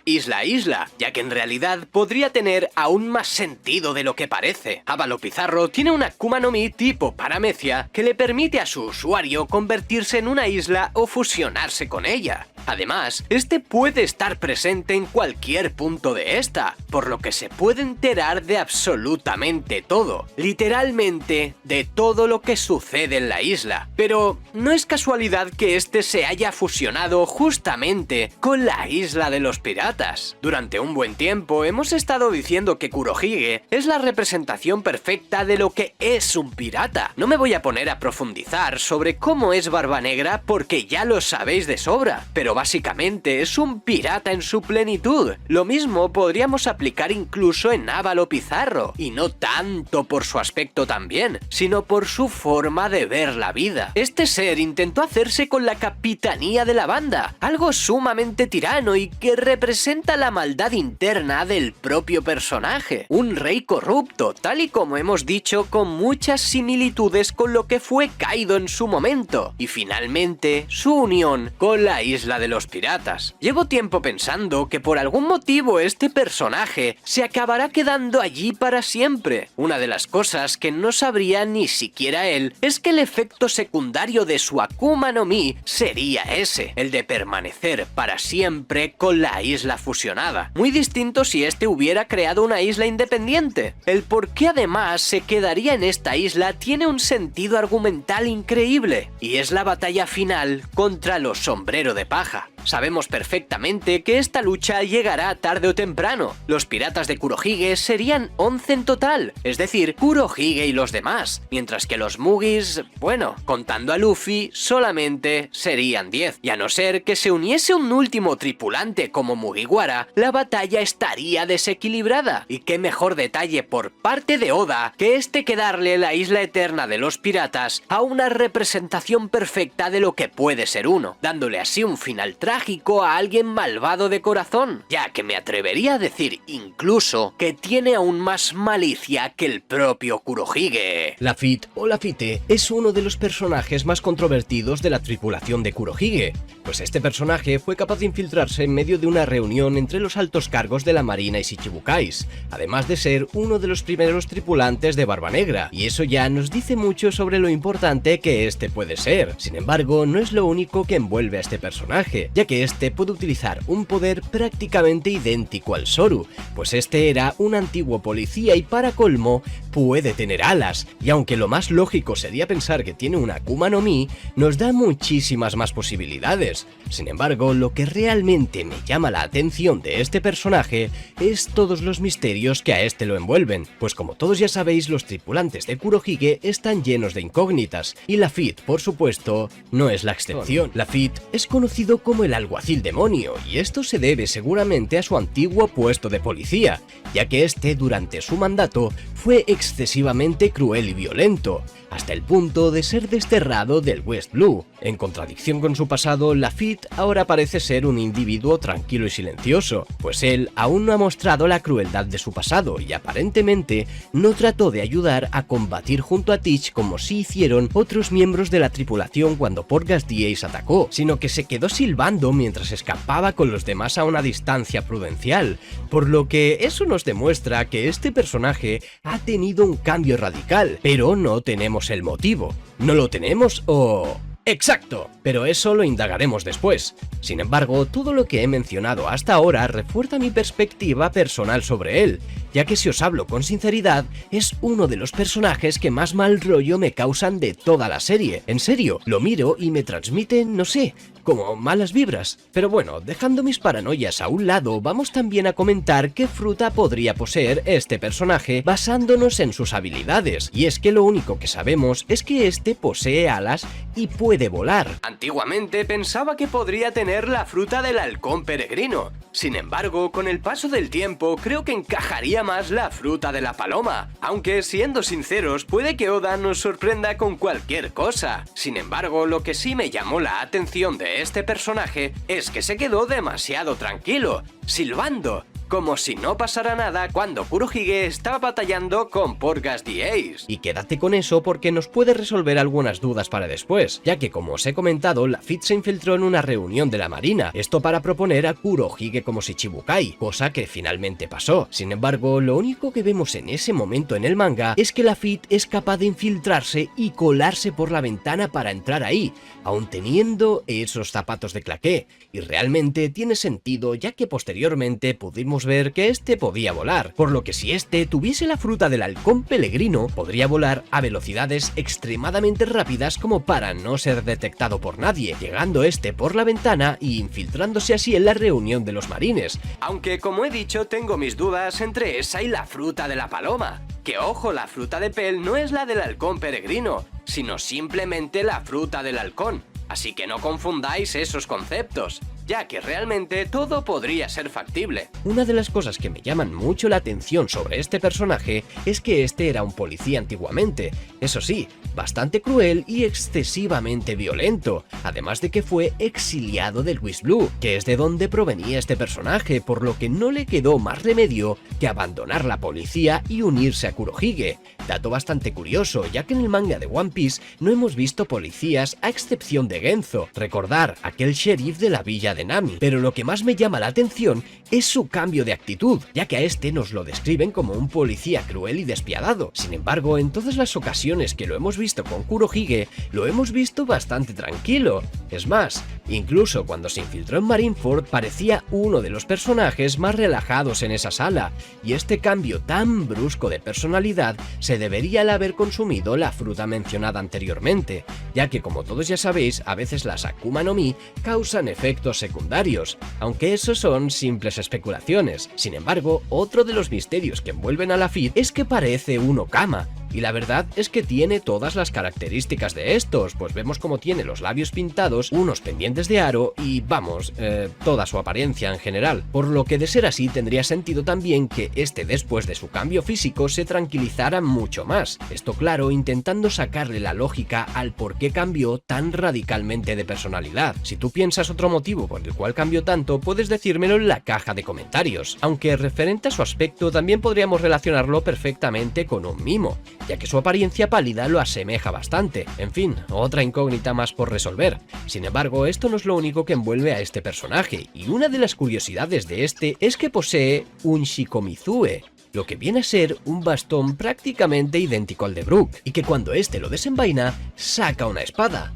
Isla, ya que en realidad podría tener aún más sentido de lo que parece. Ávalo Pizarro tiene una Akuma no Mi tipo paramecia que le permite a su usuario convertirse en una isla o fusionarse con ella. Además, este puede estar presente en cualquier punto de esta, por lo que se puede enterar de absolutamente todo, literalmente de todo lo que sucede en la isla. Pero no es casualidad que este se haya fusionado justamente con la isla de los piratas. Durante un buen tiempo hemos estado diciendo que Kurohige es la representación perfecta de lo que es un pirata. No me voy a poner a profundizar sobre cómo es Barba Negra porque ya lo sabéis de sobra, pero básicamente es un pirata en su plenitud. Lo mismo podríamos aplicar incluso en Ávalo Pizarro, y no tanto por su aspecto también, sino por su forma de ver la vida. Este ser intentó hacerse con la capitanía de la banda, algo sumamente tirano y que representa la maldad interna del propio personaje. Un rey corrupto, tal y como hemos dicho, con muchas similitudes con lo que fue Kaido en su momento, y finalmente su unión con la isla de los piratas. Llevo tiempo pensando que por algún motivo este personaje se acabará quedando allí para siempre. Una de las cosas que no sabría ni siquiera él es que el efecto secundario de su Akuma no Mi sería ese, el de permanecer para siempre con la isla fusionada. Muy distinto si este hubiera creado una isla independiente. El por qué además se quedaría en esta isla tiene un sentido argumental increíble, y es la batalla final contra los Sombrero de Paja. Sabemos perfectamente que esta lucha llegará tarde o temprano. Los piratas de Kurohige serían 11 en total, es decir, Kurohige y los demás, mientras que los Mugis, bueno, contando a Luffy, solamente serían 10. Y a no ser que se uniese un último tripulante como Mugiwara, la batalla estaría desequilibrada. Y qué mejor detalle por parte de Oda que este que darle la isla eterna de los piratas a una representación perfecta de lo que puede ser uno, dándole así un final trágico a alguien malvado de corazón, ya que me atrevería a decir incluso que tiene aún más malicia que el propio Kurohige. Lafitte o Lafite es uno de los personajes más controvertidos de la tripulación de Kurohige, pues este personaje fue capaz de infiltrarse en medio de una reunión entre los altos cargos de la marina y Shichibukais, además de ser uno de los primeros tripulantes de Barba Negra, y eso ya nos dice mucho sobre lo importante que este puede ser. Sin embargo, no es lo único que envuelve a este personaje, ya que este puede utilizar un poder prácticamente idéntico al Zoru, pues este era un antiguo policía y para colmo puede tener alas, y aunque lo más lógico sería pensar que tiene una Akuma no Mi, nos da muchísimas más posibilidades. Sin embargo, lo que realmente me llama la atención de este personaje es todos los misterios que a este lo envuelven, pues como todos ya sabéis, los tripulantes de Kurohige están llenos de incógnitas, y Lafitte, por supuesto, no es la excepción. Lafitte es conocido como el alguacil demonio, y esto se debe seguramente a su antiguo puesto de policía, ya que este durante su mandato fue excesivamente cruel y violento, hasta el punto de ser desterrado del West Blue. En contradicción con su pasado, Lafitte ahora parece ser un individuo tranquilo y silencioso, pues él aún no ha mostrado la crueldad de su pasado y aparentemente no trató de ayudar a combatir junto a Teach como sí hicieron otros miembros de la tripulación cuando Portgas D. Ace atacó, sino que se quedó silbando mientras escapaba con los demás a una distancia prudencial, por lo que eso nos demuestra que este personaje ha tenido un cambio radical, pero no tenemos el motivo. ¿No lo tenemos o...? ¡Exacto! Pero eso lo indagaremos después. Sin embargo, todo lo que he mencionado hasta ahora refuerza mi perspectiva personal sobre él, ya que si os hablo con sinceridad, es uno de los personajes que más mal rollo me causan de toda la serie. En serio, lo miro y me transmiten, no sé, como malas vibras. Pero bueno, dejando mis paranoias a un lado, vamos también a comentar qué fruta podría poseer este personaje basándonos en sus habilidades. Y es que lo único que sabemos es que este posee alas y puede volar. Antiguamente pensaba que podría tener la fruta del halcón peregrino. Sin embargo, con el paso del tiempo creo que encajaría más la fruta de la paloma, aunque siendo sinceros puede que Oda nos sorprenda con cualquier cosa. Sin embargo, lo que sí me llamó la atención de este personaje es que se quedó demasiado tranquilo, silbando, como si no pasara nada cuando Kurohige estaba batallando con Portgas D. Ace. Y quédate con eso porque nos puede resolver algunas dudas para después, ya que como os he comentado, Lafitte se infiltró en una reunión de la marina, esto para proponer a Kurohige como Shichibukai, cosa que finalmente pasó. Sin embargo, lo único que vemos en ese momento en el manga es que Lafitte es capaz de infiltrarse y colarse por la ventana para entrar ahí, aún teniendo esos zapatos de claqué, y realmente tiene sentido ya que posteriormente pudimos ver que este podía volar, por lo que si este tuviese la fruta del halcón peregrino, podría volar a velocidades extremadamente rápidas como para no ser detectado por nadie, llegando este por la ventana y infiltrándose así en la reunión de los marines. Aunque como he dicho tengo mis dudas entre esa y la fruta de la paloma, que ojo, la fruta de Pell no es la del halcón peregrino, sino simplemente la fruta del halcón, así que no confundáis esos conceptos, ya que realmente todo podría ser factible. Una de las cosas que me llaman mucho la atención sobre este personaje es que este era un policía antiguamente, eso sí, bastante cruel y excesivamente violento, además de que fue exiliado del West Blue, que es de donde provenía este personaje, por lo que no le quedó más remedio que abandonar la policía y unirse a Kurohige. Dato bastante curioso, ya que en el manga de One Piece no hemos visto policías a excepción de Genzo, recordar aquel sheriff de la villa de Nami, pero lo que más me llama la atención es su cambio de actitud, ya que a este nos lo describen como un policía cruel y despiadado. Sin embargo, en todas las ocasiones que lo hemos visto con Kurohige, lo hemos visto bastante tranquilo. Es más, incluso cuando se infiltró en Marineford parecía uno de los personajes más relajados en esa sala, y este cambio tan brusco de personalidad se debería al haber consumido la fruta mencionada anteriormente, ya que como todos ya sabéis, a veces las Akuma no Mi causan efectos secundarios, aunque esos son simples especulaciones. Sin embargo, otro de los misterios que envuelven a Lafitte es que parece un Okama, y la verdad es que tiene todas las características de estos, pues vemos como tiene los labios pintados, unos pendientes de aro y vamos, toda su apariencia en general, por lo que de ser así tendría sentido también que este después de su cambio físico se tranquilizara mucho más, esto claro intentando sacarle la lógica al por qué cambió tan radicalmente de personalidad. Si tú piensas otro motivo por el cual cambió tanto, puedes decírmelo en la caja de comentarios, aunque referente a su aspecto también podríamos relacionarlo perfectamente con un mimo, ya que su apariencia pálida lo asemeja bastante. En fin, otra incógnita más por resolver. Sin embargo, esto no es lo único que envuelve a este personaje, y una de las curiosidades de este es que posee un Shikomizue, lo que viene a ser un bastón prácticamente idéntico al de Brook, y que cuando este lo desenvaina, saca una espada.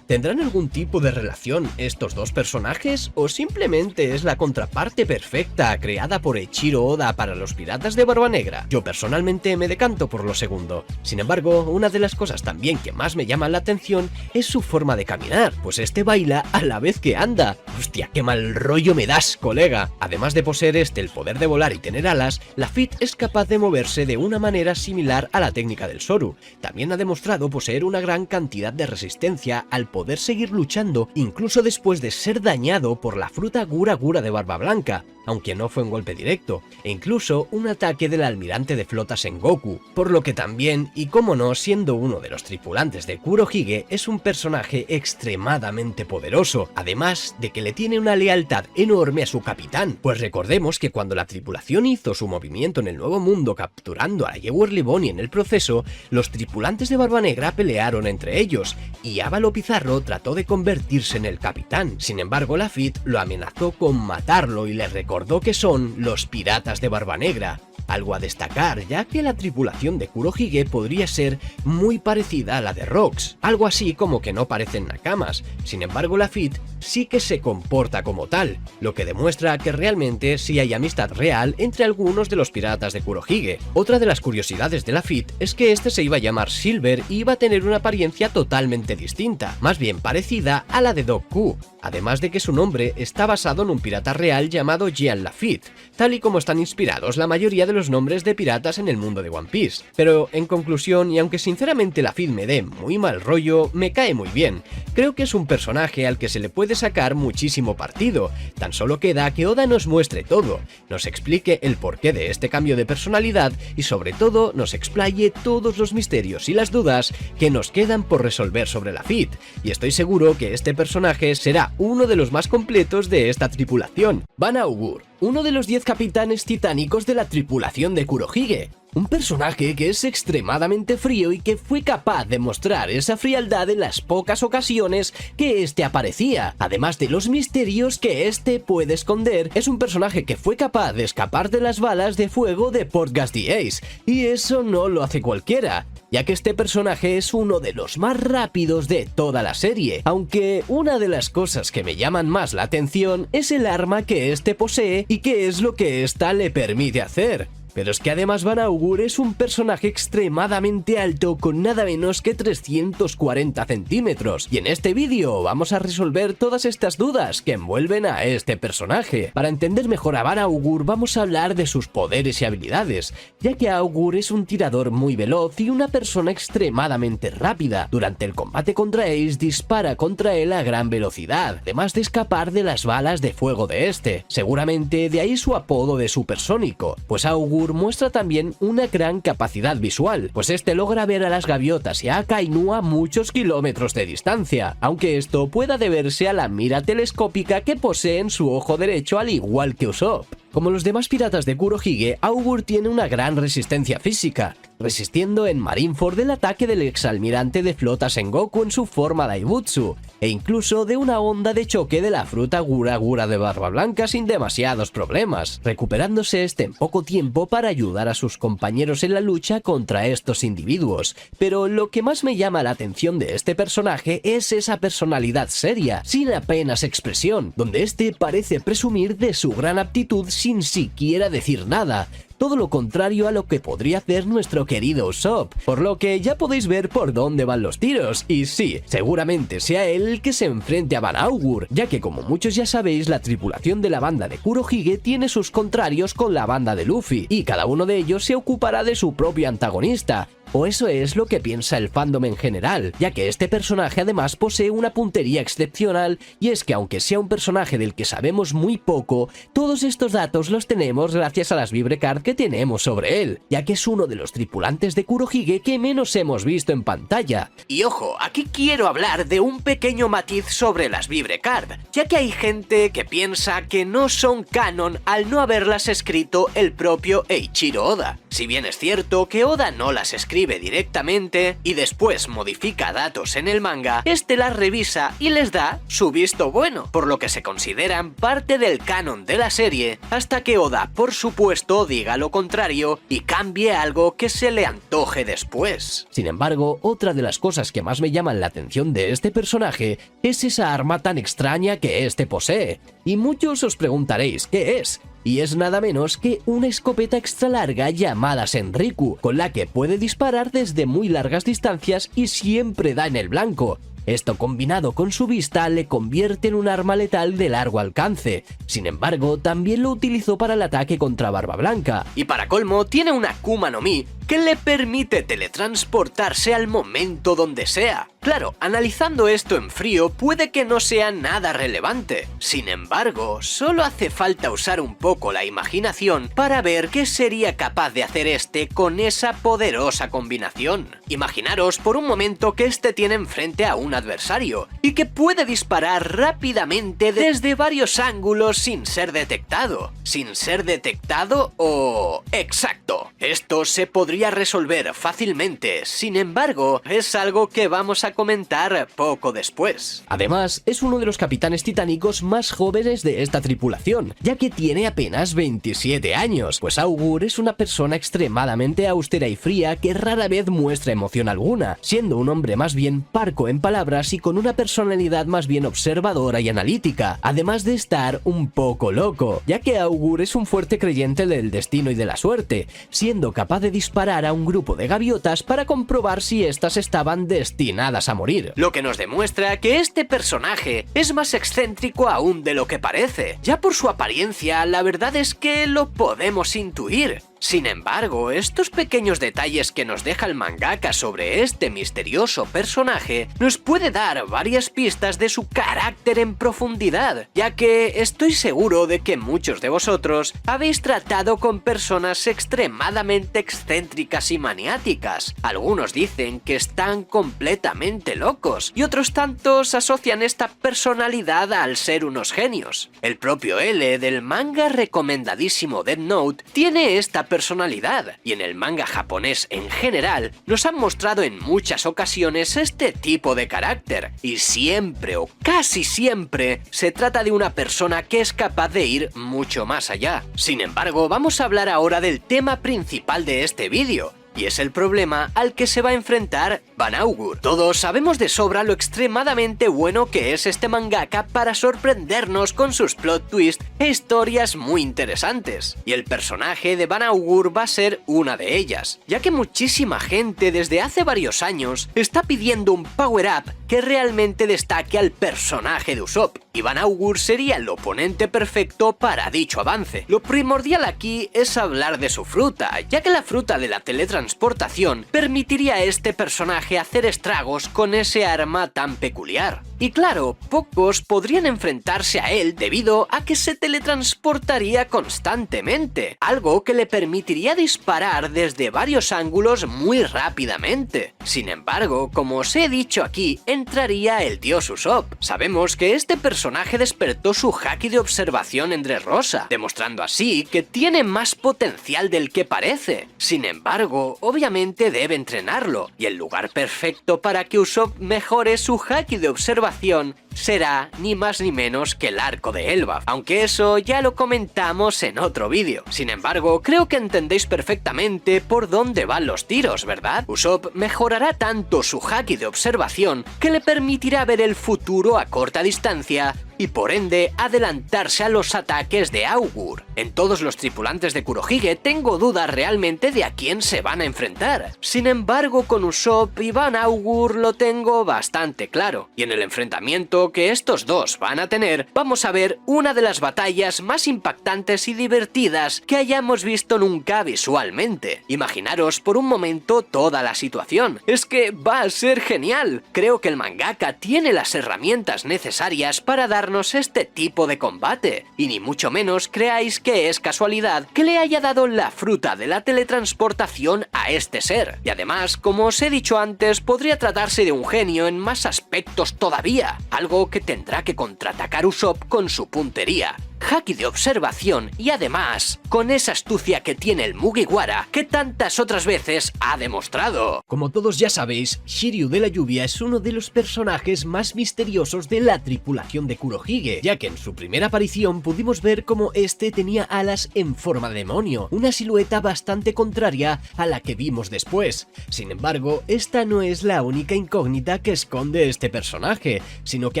¿Tendrán algún tipo de relación estos dos personajes o simplemente es la contraparte perfecta creada por Eiichiro Oda para los piratas de Barba Negra? Yo personalmente me decanto por lo segundo. Sin embargo, una de las cosas también que más me llaman la atención es su forma de caminar, pues este baila a la vez que anda. ¡Hostia, qué mal rollo me das, colega! Además de poseer el poder de volar y tener alas, Lafitte es capaz de moverse de una manera similar a la técnica del Zoru. También ha demostrado poseer una gran cantidad de resistencia al poder seguir luchando incluso después de ser dañado por la fruta Gura Gura de Barba Blanca, aunque no fue un golpe directo, e incluso un ataque del almirante de flota Sengoku, por lo que también, y como no, siendo uno de los tripulantes de Kurohige, es un personaje extremadamente poderoso, además de que le tiene una lealtad enorme a su capitán, pues recordemos que cuando la tripulación hizo su movimiento en el Nuevo Mundo capturando a Yewerly Bonnie en el proceso, los tripulantes de Barba Negra pelearon entre ellos, y Ávalo Pizarro trató de convertirse en el capitán. Sin embargo, Lafitte lo amenazó con matarlo y le recordó que son los piratas de Barba Negra. Algo a destacar, ya que la tripulación de Kurohige podría ser muy parecida a la de Rocks, algo así como que no parecen nakamas. Sin embargo, Lafitte sí que se comporta como tal, lo que demuestra que realmente sí hay amistad real entre algunos de los piratas de Kurohige. Otra de las curiosidades de Lafitte es que este se iba a llamar Silver y iba a tener una apariencia totalmente distinta, más bien parecida a la de Doc Q, además de que su nombre está basado en un pirata real llamado Jean Lafitte, tal y como están inspirados la mayoría de los nombres de piratas en el mundo de One Piece. Pero en conclusión, y aunque sinceramente Lafitte me dé muy mal rollo, me cae muy bien. Creo que es un personaje al que se le puede sacar muchísimo partido, tan solo queda que Oda nos muestre todo, nos explique el porqué de este cambio de personalidad y sobre todo nos explaye todos los misterios y las dudas que nos quedan por resolver sobre Lafitte, y estoy seguro que este personaje será uno de los más completos de esta tripulación. Van Augur, uno de los 10 capitanes titánicos de la tripulación de Kurohige. Un personaje que es extremadamente frío y que fue capaz de mostrar esa frialdad en las pocas ocasiones que este aparecía. Además de los misterios que este puede esconder, es un personaje que fue capaz de escapar de las balas de fuego de Portgas the Ace, y eso no lo hace cualquiera, ya que este personaje es uno de los más rápidos de toda la serie, aunque una de las cosas que me llaman más la atención es el arma que este posee y qué es lo que esta le permite hacer. Pero es que además Van Augur es un personaje extremadamente alto con nada menos que 340 centímetros, y en este vídeo vamos a resolver todas estas dudas que envuelven a este personaje. Para entender mejor a Van Augur vamos a hablar de sus poderes y habilidades, ya que Augur es un tirador muy veloz y una persona extremadamente rápida. Durante el combate contra Ace dispara contra él a gran velocidad, además de escapar de las balas de fuego de este. Seguramente de ahí su apodo de supersónico, pues Augur muestra también una gran capacidad visual, pues este logra ver a las gaviotas y a Akainu a muchos kilómetros de distancia, aunque esto pueda deberse a la mira telescópica que posee en su ojo derecho al igual que Usopp. Como los demás piratas de Kurohige, Augur tiene una gran resistencia física, resistiendo en Marineford el ataque del exalmirante de flota Sengoku en su forma Daibutsu, e incluso de una onda de choque de la fruta Gura Gura de Barba Blanca sin demasiados problemas, recuperándose este en poco tiempo para ayudar a sus compañeros en la lucha contra estos individuos. Pero lo que más me llama la atención de este personaje es esa personalidad seria, sin apenas expresión, donde este parece presumir de su gran aptitud sin siquiera decir nada. Todo lo contrario a lo que podría hacer nuestro querido Usopp, por lo que ya podéis ver por dónde van los tiros, y sí, seguramente sea él el que se enfrente a Van Augur, ya que como muchos ya sabéis, la tripulación de la banda de Kurohige tiene sus contrarios con la banda de Luffy, y cada uno de ellos se ocupará de su propio antagonista. O eso es lo que piensa el fandom en general, ya que este personaje además posee una puntería excepcional, y es que aunque sea un personaje del que sabemos muy poco, todos estos datos los tenemos gracias a las vibrecard que tenemos sobre él, ya que es uno de los tripulantes de Kurohige que menos hemos visto en pantalla. Y ojo, aquí quiero hablar de un pequeño matiz sobre las vibrecard, ya que hay gente que piensa que no son canon al no haberlas escrito el propio Eiichiro Oda. Si bien es cierto que Oda no las escribe escribe directamente y después modifica datos en el manga, este las revisa y les da su visto bueno, por lo que se consideran parte del canon de la serie, hasta que Oda, por supuesto, diga lo contrario y cambie algo que se le antoje después. Sin embargo, otra de las cosas que más me llaman la atención de este personaje es esa arma tan extraña que este posee. Y muchos os preguntaréis, ¿qué es? Y es nada menos que una escopeta extra larga llamada Senriku, con la que puede disparar desde muy largas distancias y siempre da en el blanco. Esto combinado con su vista le convierte en un arma letal de largo alcance. Sin embargo, también lo utilizó para el ataque contra Barba Blanca. Y para colmo, tiene una Akuma no Mi que le permite teletransportarse al momento donde sea. Claro, analizando esto en frío puede que no sea nada relevante. Sin embargo, solo hace falta usar un poco la imaginación para ver qué sería capaz de hacer este con esa poderosa combinación. Imaginaros por un momento que este tiene enfrente a un adversario y que puede disparar rápidamente desde varios ángulos sin ser detectado. ¿Sin ser detectado o...? ¡Exacto! Esto se podría resolver fácilmente, sin embargo, es algo que vamos a comentar poco después. Además, es uno de los capitanes titánicos más jóvenes de esta tripulación, ya que tiene apenas 27 años, pues Augur es una persona extremadamente austera y fría que rara vez muestra emoción alguna, siendo un hombre más bien parco en palabras y con una personalidad más bien observadora y analítica, además de estar un poco loco, ya que Augur es un fuerte creyente del destino y de la suerte, siendo capaz de disparar a un grupo de gaviotas para comprobar si éstas estaban destinadas a morir. Lo que nos demuestra que este personaje es más excéntrico aún de lo que parece. Ya por su apariencia, la verdad es que lo podemos intuir. Sin embargo, estos pequeños detalles que nos deja el mangaka sobre este misterioso personaje nos puede dar varias pistas de su carácter en profundidad, ya que estoy seguro de que muchos de vosotros habéis tratado con personas extremadamente excéntricas y maniáticas. Algunos dicen que están completamente locos y otros tantos asocian esta personalidad al ser unos genios. El propio L del manga recomendadísimo Death Note tiene esta personalidad, y en el manga japonés en general nos han mostrado en muchas ocasiones este tipo de carácter, y siempre o casi siempre se trata de una persona que es capaz de ir mucho más allá. Sin embargo, vamos a hablar ahora del tema principal de este vídeo, y es el problema al que se va a enfrentar Banaugur. Todos sabemos de sobra lo extremadamente bueno que es este mangaka para sorprendernos con sus plot twists e historias muy interesantes, y el personaje de Banaugur va a ser una de ellas, ya que muchísima gente desde hace varios años está pidiendo un power-up que realmente destaque al personaje de Usopp, y Banaugur sería el oponente perfecto para dicho avance. Lo primordial aquí es hablar de su fruta, ya que la fruta de la teletransportación permitiría a este personaje hacer estragos con ese arma tan peculiar. Y claro, pocos podrían enfrentarse a él debido a que se teletransportaría constantemente, algo que le permitiría disparar desde varios ángulos muy rápidamente. Sin embargo, como os he dicho aquí, entraría el dios Usopp. Sabemos que este personaje despertó su haki de observación en Dressrosa, demostrando así que tiene más potencial del que parece. Sin embargo, obviamente debe entrenarlo, y el lugar perfecto para que Usopp mejore su haki de observación será ni más ni menos que el arco de Elbaf, aunque eso ya lo comentamos en otro vídeo. Sin embargo, creo que entendéis perfectamente por dónde van los tiros, ¿verdad? Usopp mejorará tanto su haki de observación que le permitirá ver el futuro a corta distancia y por ende adelantarse a los ataques de Augur. En todos los tripulantes de Kurohige tengo dudas realmente de a quién se van a enfrentar. Sin embargo, con Usopp y Banaugur lo tengo bastante claro, y en el enfrentamiento que estos dos van a tener, vamos a ver una de las batallas más impactantes y divertidas que hayamos visto nunca visualmente. Imaginaros por un momento toda la situación. Es que va a ser genial. Creo que el mangaka tiene las herramientas necesarias para darnos este tipo de combate, y ni mucho menos creáis que es casualidad que le haya dado la fruta de la teletransportación a este ser. Y además, como os he dicho antes, podría tratarse de un genio en más aspectos todavía, algo que tendrá que contraatacar Usopp con su puntería. haki de observación y además con esa astucia que tiene el Mugiwara que tantas otras veces ha demostrado. Como todos ya sabéis, Shiryu de la lluvia es uno de los personajes más misteriosos de la tripulación de Kurohige, ya que en su primera aparición pudimos ver cómo este tenía alas en forma de demonio, una silueta bastante contraria a la que vimos después. Sin embargo, esta no es la única incógnita que esconde este personaje, sino que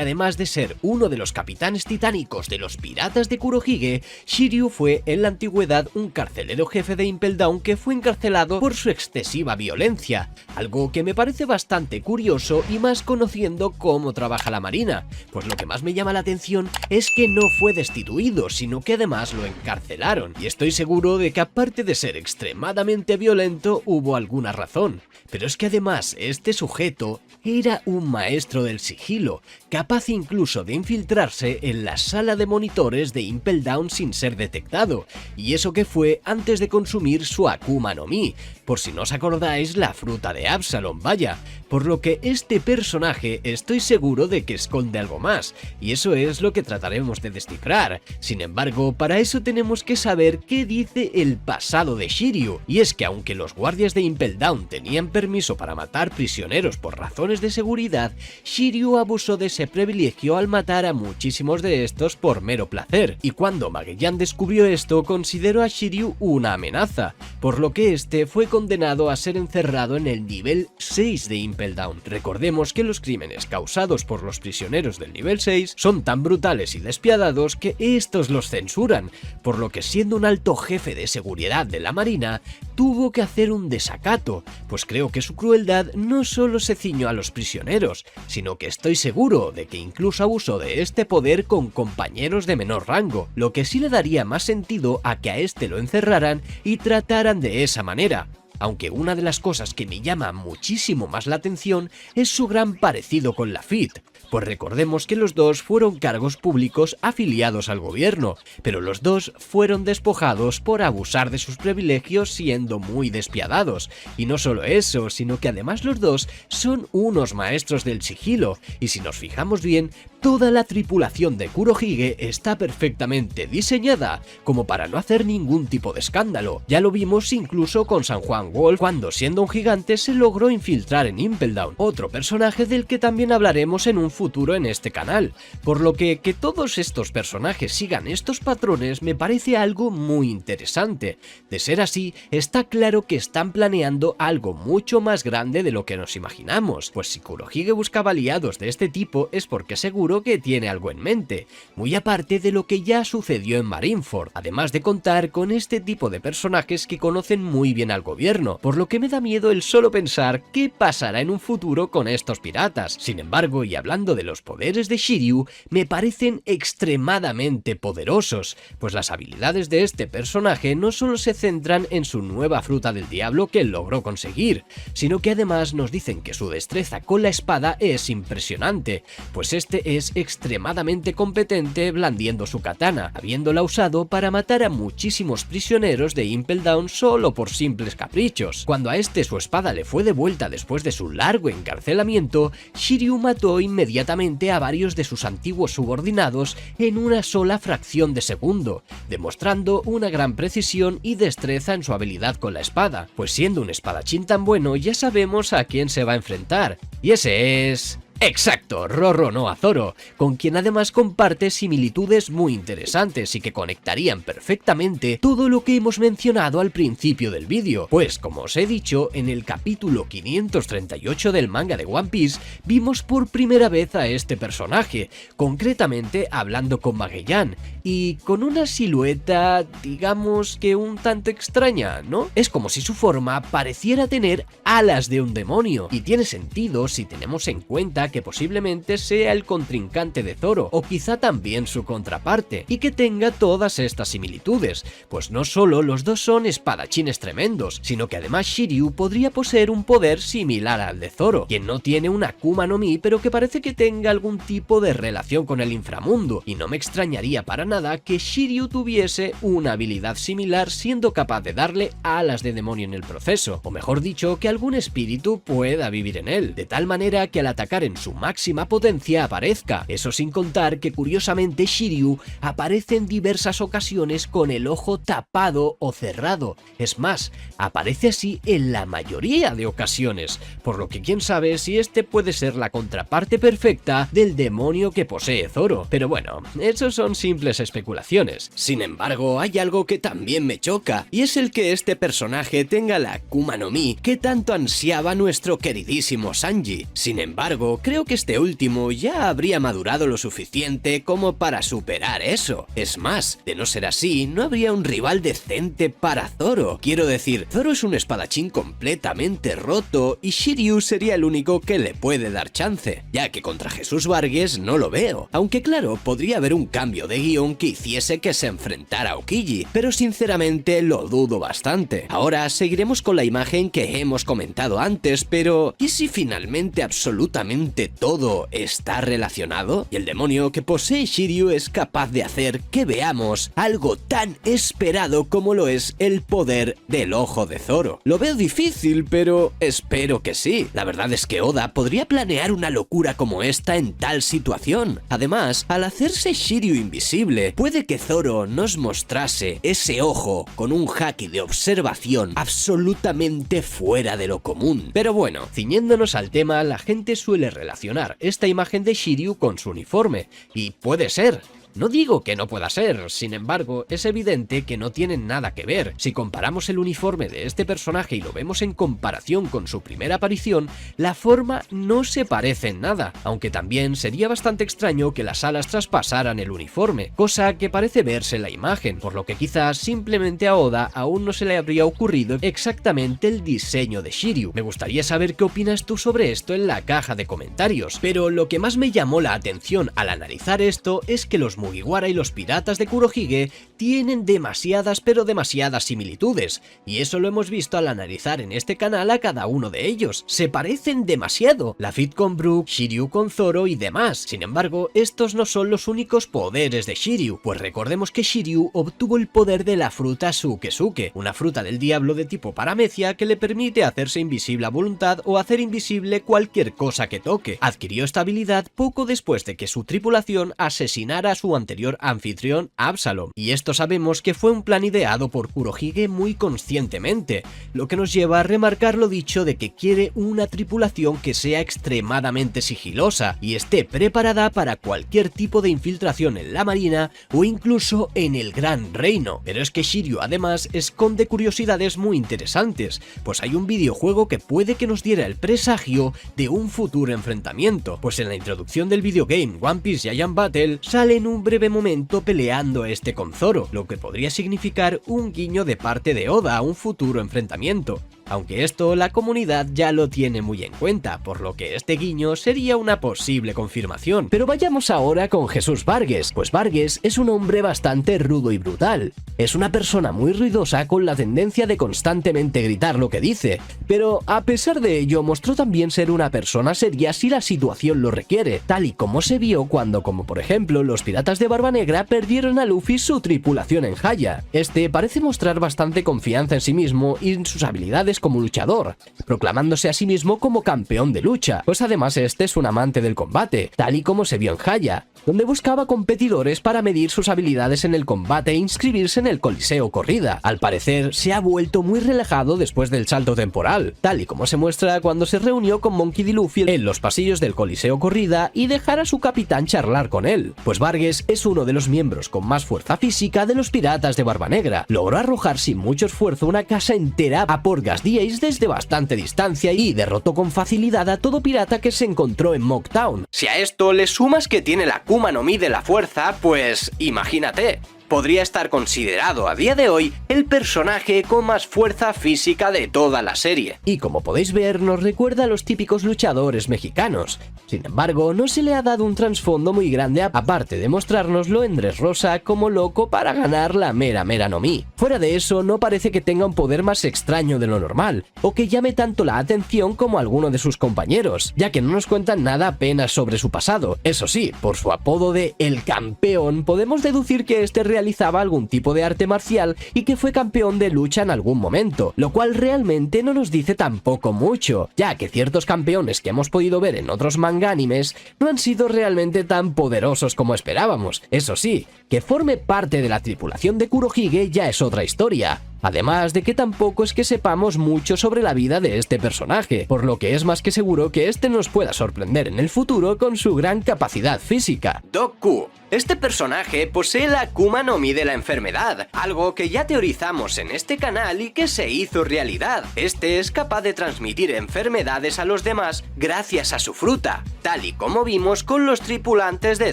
además de ser uno de los capitanes titánicos de los piratas de Kurohige, Shiryu fue en la antigüedad un carcelero jefe de Impel Down que fue encarcelado por su excesiva violencia, algo que me parece bastante curioso y más conociendo cómo trabaja la marina, pues lo que más me llama la atención es que no fue destituido, sino que además lo encarcelaron, y estoy seguro de que aparte de ser extremadamente violento hubo alguna razón, pero es que además este sujeto era un maestro del sigilo, capaz incluso de infiltrarse en la sala de monitores de Impel Down sin ser detectado, y eso que fue antes de consumir su Akuma no Mi, por si no os acordáis, la fruta de Absalom, vaya, por lo que este personaje estoy seguro de que esconde algo más, y eso es lo que trataremos de descifrar. Sin embargo, para eso tenemos que saber qué dice el pasado de Shiryu, y es que aunque los guardias de Impel Down tenían permiso para matar prisioneros por razones de seguridad, Shiryu abusó de ese privilegio al matar a muchísimos de estos por mero placer, y cuando Magellan descubrió esto consideró a Shiryu una amenaza, por lo que este fue condenado a ser encerrado en el nivel 6 de Impel Down. Recordemos que los crímenes causados por los prisioneros del nivel 6 son tan brutales y despiadados que estos los censuran, por lo que siendo un alto jefe de seguridad de la marina, tuvo que hacer un desacato, pues creo que su crueldad no solo se ciñó a los prisioneros, sino que estoy seguro de que incluso abusó de este poder con compañeros de menor rango, lo que sí le daría más sentido a que a este lo encerraran y trataran de esa manera. Aunque una de las cosas que me llama muchísimo más la atención es su gran parecido con Lafitte, pues recordemos que los dos fueron cargos públicos afiliados al gobierno, pero los dos fueron despojados por abusar de sus privilegios siendo muy despiadados, y no solo eso, sino que además los dos son unos maestros del sigilo, y si nos fijamos bien, toda la tripulación de Kurohige está perfectamente diseñada como para no hacer ningún tipo de escándalo. Ya lo vimos incluso con San Juan Wolf cuando siendo un gigante se logró infiltrar en Impel Down, otro personaje del que también hablaremos en un futuro en este canal, por lo que todos estos personajes sigan estos patrones me parece algo muy interesante. De ser así, está claro que están planeando algo mucho más grande de lo que nos imaginamos, pues si Kurohige buscaba aliados de este tipo es porque seguro que tiene algo en mente, muy aparte de lo que ya sucedió en Marineford, además de contar con este tipo de personajes que conocen muy bien al gobierno, por lo que me da miedo el solo pensar qué pasará en un futuro con estos piratas. Sin embargo, y hablando de los poderes de Shiryu, me parecen extremadamente poderosos, pues las habilidades de este personaje no solo se centran en su nueva fruta del diablo que logró conseguir, sino que además nos dicen que su destreza con la espada es impresionante, pues este es extremadamente competente blandiendo su katana, habiéndola usado para matar a muchísimos prisioneros de Impel Down solo por simples caprichos. Cuando a este su espada le fue devuelta después de su largo encarcelamiento, Shiryu mató inmediatamente a varios de sus antiguos subordinados en una sola fracción de segundo, demostrando una gran precisión y destreza en su habilidad con la espada, pues siendo un espadachín tan bueno ya sabemos a quién se va a enfrentar, y ese es... Exacto, Roronoa Zoro, con quien además comparte similitudes muy interesantes y que conectarían perfectamente todo lo que hemos mencionado al principio del vídeo, pues como os he dicho, en el capítulo 538 del manga de One Piece vimos por primera vez a este personaje, concretamente hablando con Magellan, y con una silueta, digamos que un tanto extraña, ¿no? Es como si su forma pareciera tener alas de un demonio, y tiene sentido si tenemos en cuenta que posiblemente sea el contrincante de Zoro, o quizá también su contraparte, y que tenga todas estas similitudes, pues no solo los dos son espadachines tremendos, sino que además Shiryu podría poseer un poder similar al de Zoro, quien no tiene una Akuma no Mi, pero que parece que tenga algún tipo de relación con el inframundo, y no me extrañaría para nada que Shiryu tuviese una habilidad similar siendo capaz de darle alas de demonio en el proceso, o mejor dicho, que algún espíritu pueda vivir en él, de tal manera que al atacar en en su máxima potencia aparezca. Eso sin contar que curiosamente Shiryu aparece en diversas ocasiones con el ojo tapado o cerrado. Es más, aparece así en la mayoría de ocasiones, por lo que quién sabe si este puede ser la contraparte perfecta del demonio que posee Zoro. Pero bueno, eso son simples especulaciones. Sin embargo, hay algo que también me choca, y es el que este personaje tenga la Akuma no Mi que tanto ansiaba nuestro queridísimo Sanji. Sin embargo, creo que este último ya habría madurado lo suficiente como para superar eso. Es más, de no ser así, no habría un rival decente para Zoro. Quiero decir, Zoro es un espadachín completamente roto y Shiryu sería el único que le puede dar chance, ya que contra Jesús Vargas no lo veo. Aunque claro, podría haber un cambio de guión que hiciese que se enfrentara a Aokiji, pero sinceramente lo dudo bastante. Ahora seguiremos con la imagen que hemos comentado antes, pero ¿y si finalmente absolutamente todo está relacionado? Y el demonio que posee Shiryu es capaz de hacer que veamos algo tan esperado como lo es el poder del ojo de Zoro. Lo veo difícil, pero espero que sí. La verdad es que Oda podría planear una locura como esta en tal situación. Además, al hacerse Shiryu invisible, puede que Zoro nos mostrase ese ojo con un haki de observación absolutamente fuera de lo común. Pero bueno, ciñéndonos al tema, la gente suele relacionar esta imagen de Shiryu con su uniforme, y puede ser. No digo que no pueda ser, sin embargo, es evidente que no tienen nada que ver. Si comparamos el uniforme de este personaje y lo vemos en comparación con su primera aparición, la forma no se parece en nada, aunque también sería bastante extraño que las alas traspasaran el uniforme, cosa que parece verse en la imagen, por lo que quizás simplemente a Oda aún no se le habría ocurrido exactamente el diseño de Shiryu. Me gustaría saber qué opinas tú sobre esto en la caja de comentarios, pero lo que más me llamó la atención al analizar esto es que los Mugiwara y los piratas de Kurohige tienen demasiadas pero demasiadas similitudes, y eso lo hemos visto al analizar en este canal a cada uno de ellos. Se parecen demasiado, Lafitte con Brook, Shiryu con Zoro y demás. Sin embargo, estos no son los únicos poderes de Shiryu, pues recordemos que Shiryu obtuvo el poder de la fruta Sukesuke, una fruta del diablo de tipo paramecia que le permite hacerse invisible a voluntad o hacer invisible cualquier cosa que toque. Adquirió esta habilidad poco después de que su tripulación asesinara a su anterior anfitrión Absalom, y esto sabemos que fue un plan ideado por Kurohige muy conscientemente, lo que nos lleva a remarcar lo dicho de que quiere una tripulación que sea extremadamente sigilosa y esté preparada para cualquier tipo de infiltración en la marina o incluso en el Gran Reino. Pero es que Shiryu además esconde curiosidades muy interesantes, pues hay un videojuego que puede que nos diera el presagio de un futuro enfrentamiento, pues en la introducción del videogame One Piece Giant Battle sale en un breve momento peleando con Zoro, lo que podría significar un guiño de parte de Oda a un futuro enfrentamiento. Aunque esto la comunidad ya lo tiene muy en cuenta, por lo que este guiño sería una posible confirmación. Pero vayamos ahora con Jesús Vargas, pues Vargas es un hombre bastante rudo y brutal. Es una persona muy ruidosa con la tendencia de constantemente gritar lo que dice, pero a pesar de ello mostró también ser una persona seria si la situación lo requiere, tal y como se vio cuando, como por ejemplo, los piratas de Barba Negra perdieron a Luffy y su tripulación en Haya. Este parece mostrar bastante confianza en sí mismo y en sus habilidades como luchador, proclamándose a sí mismo como campeón de lucha, pues además este es un amante del combate, tal y como se vio en Haya, donde buscaba competidores para medir sus habilidades en el combate e inscribirse en el Coliseo Corrida. Al parecer se ha vuelto muy relajado después del salto temporal, tal y como se muestra cuando se reunió con Monkey D. Luffy en los pasillos del Coliseo Corrida y dejar a su capitán charlar con él, pues Vargas es uno de los miembros con más fuerza física de los piratas de Barba Negra. Logró arrojar sin mucho esfuerzo una casa entera a por Gas Diaz desde bastante distancia y derrotó con facilidad a todo pirata que se encontró en Mocktown. Si a esto le sumas que tiene la Akuma no Mi de la fuerza, pues imagínate. Podría estar considerado a día de hoy el personaje con más fuerza física de toda la serie. Y como podéis ver, nos recuerda a los típicos luchadores mexicanos. Sin embargo, no se le ha dado un trasfondo muy grande aparte de mostrárnoslo en Dressrosa como loco para ganar la Mera no Mi. Fuera de eso, no parece que tenga un poder más extraño de lo normal, o que llame tanto la atención como alguno de sus compañeros, ya que no nos cuentan nada apenas sobre su pasado. Eso sí, por su apodo de El Campeón, podemos deducir que este realiza realizaba algún tipo de arte marcial y que fue campeón de lucha en algún momento, lo cual realmente no nos dice tampoco mucho, ya que ciertos campeones que hemos podido ver en otros manga animes no han sido realmente tan poderosos como esperábamos. Eso sí, que forme parte de la tripulación de Kurohige ya es otra historia. Además de que tampoco es que sepamos mucho sobre la vida de este personaje, por lo que es más que seguro que este nos pueda sorprender en el futuro con su gran capacidad física. Doku. Este personaje posee la Akuma no Mi de la enfermedad, algo que ya teorizamos en este canal y que se hizo realidad. Este es capaz de transmitir enfermedades a los demás gracias a su fruta, tal y como vimos con los tripulantes de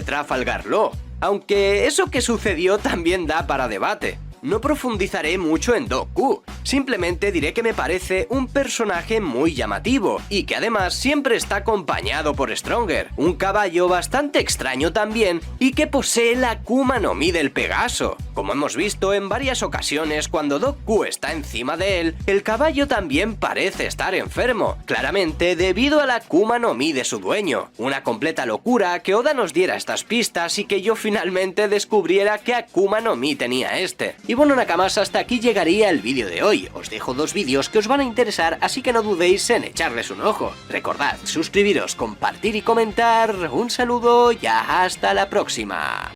Trafalgar Law. Aunque eso que sucedió también da para debate. No profundizaré mucho en Doku, simplemente diré que me parece un personaje muy llamativo y que además siempre está acompañado por Stronger, un caballo bastante extraño también y que posee la Akuma no Mi del Pegaso. Como hemos visto en varias ocasiones cuando Doku está encima de él, el caballo también parece estar enfermo, claramente debido a la Akuma no Mi de su dueño. Una completa locura que Oda nos diera estas pistas y que yo finalmente descubriera qué Akuma no Mi tenía este. Y bueno, nakamas, hasta aquí llegaría el vídeo de hoy. Os dejo dos vídeos que os van a interesar, así que no dudéis en echarles un ojo. Recordad suscribiros, compartir y comentar. Un saludo y hasta la próxima.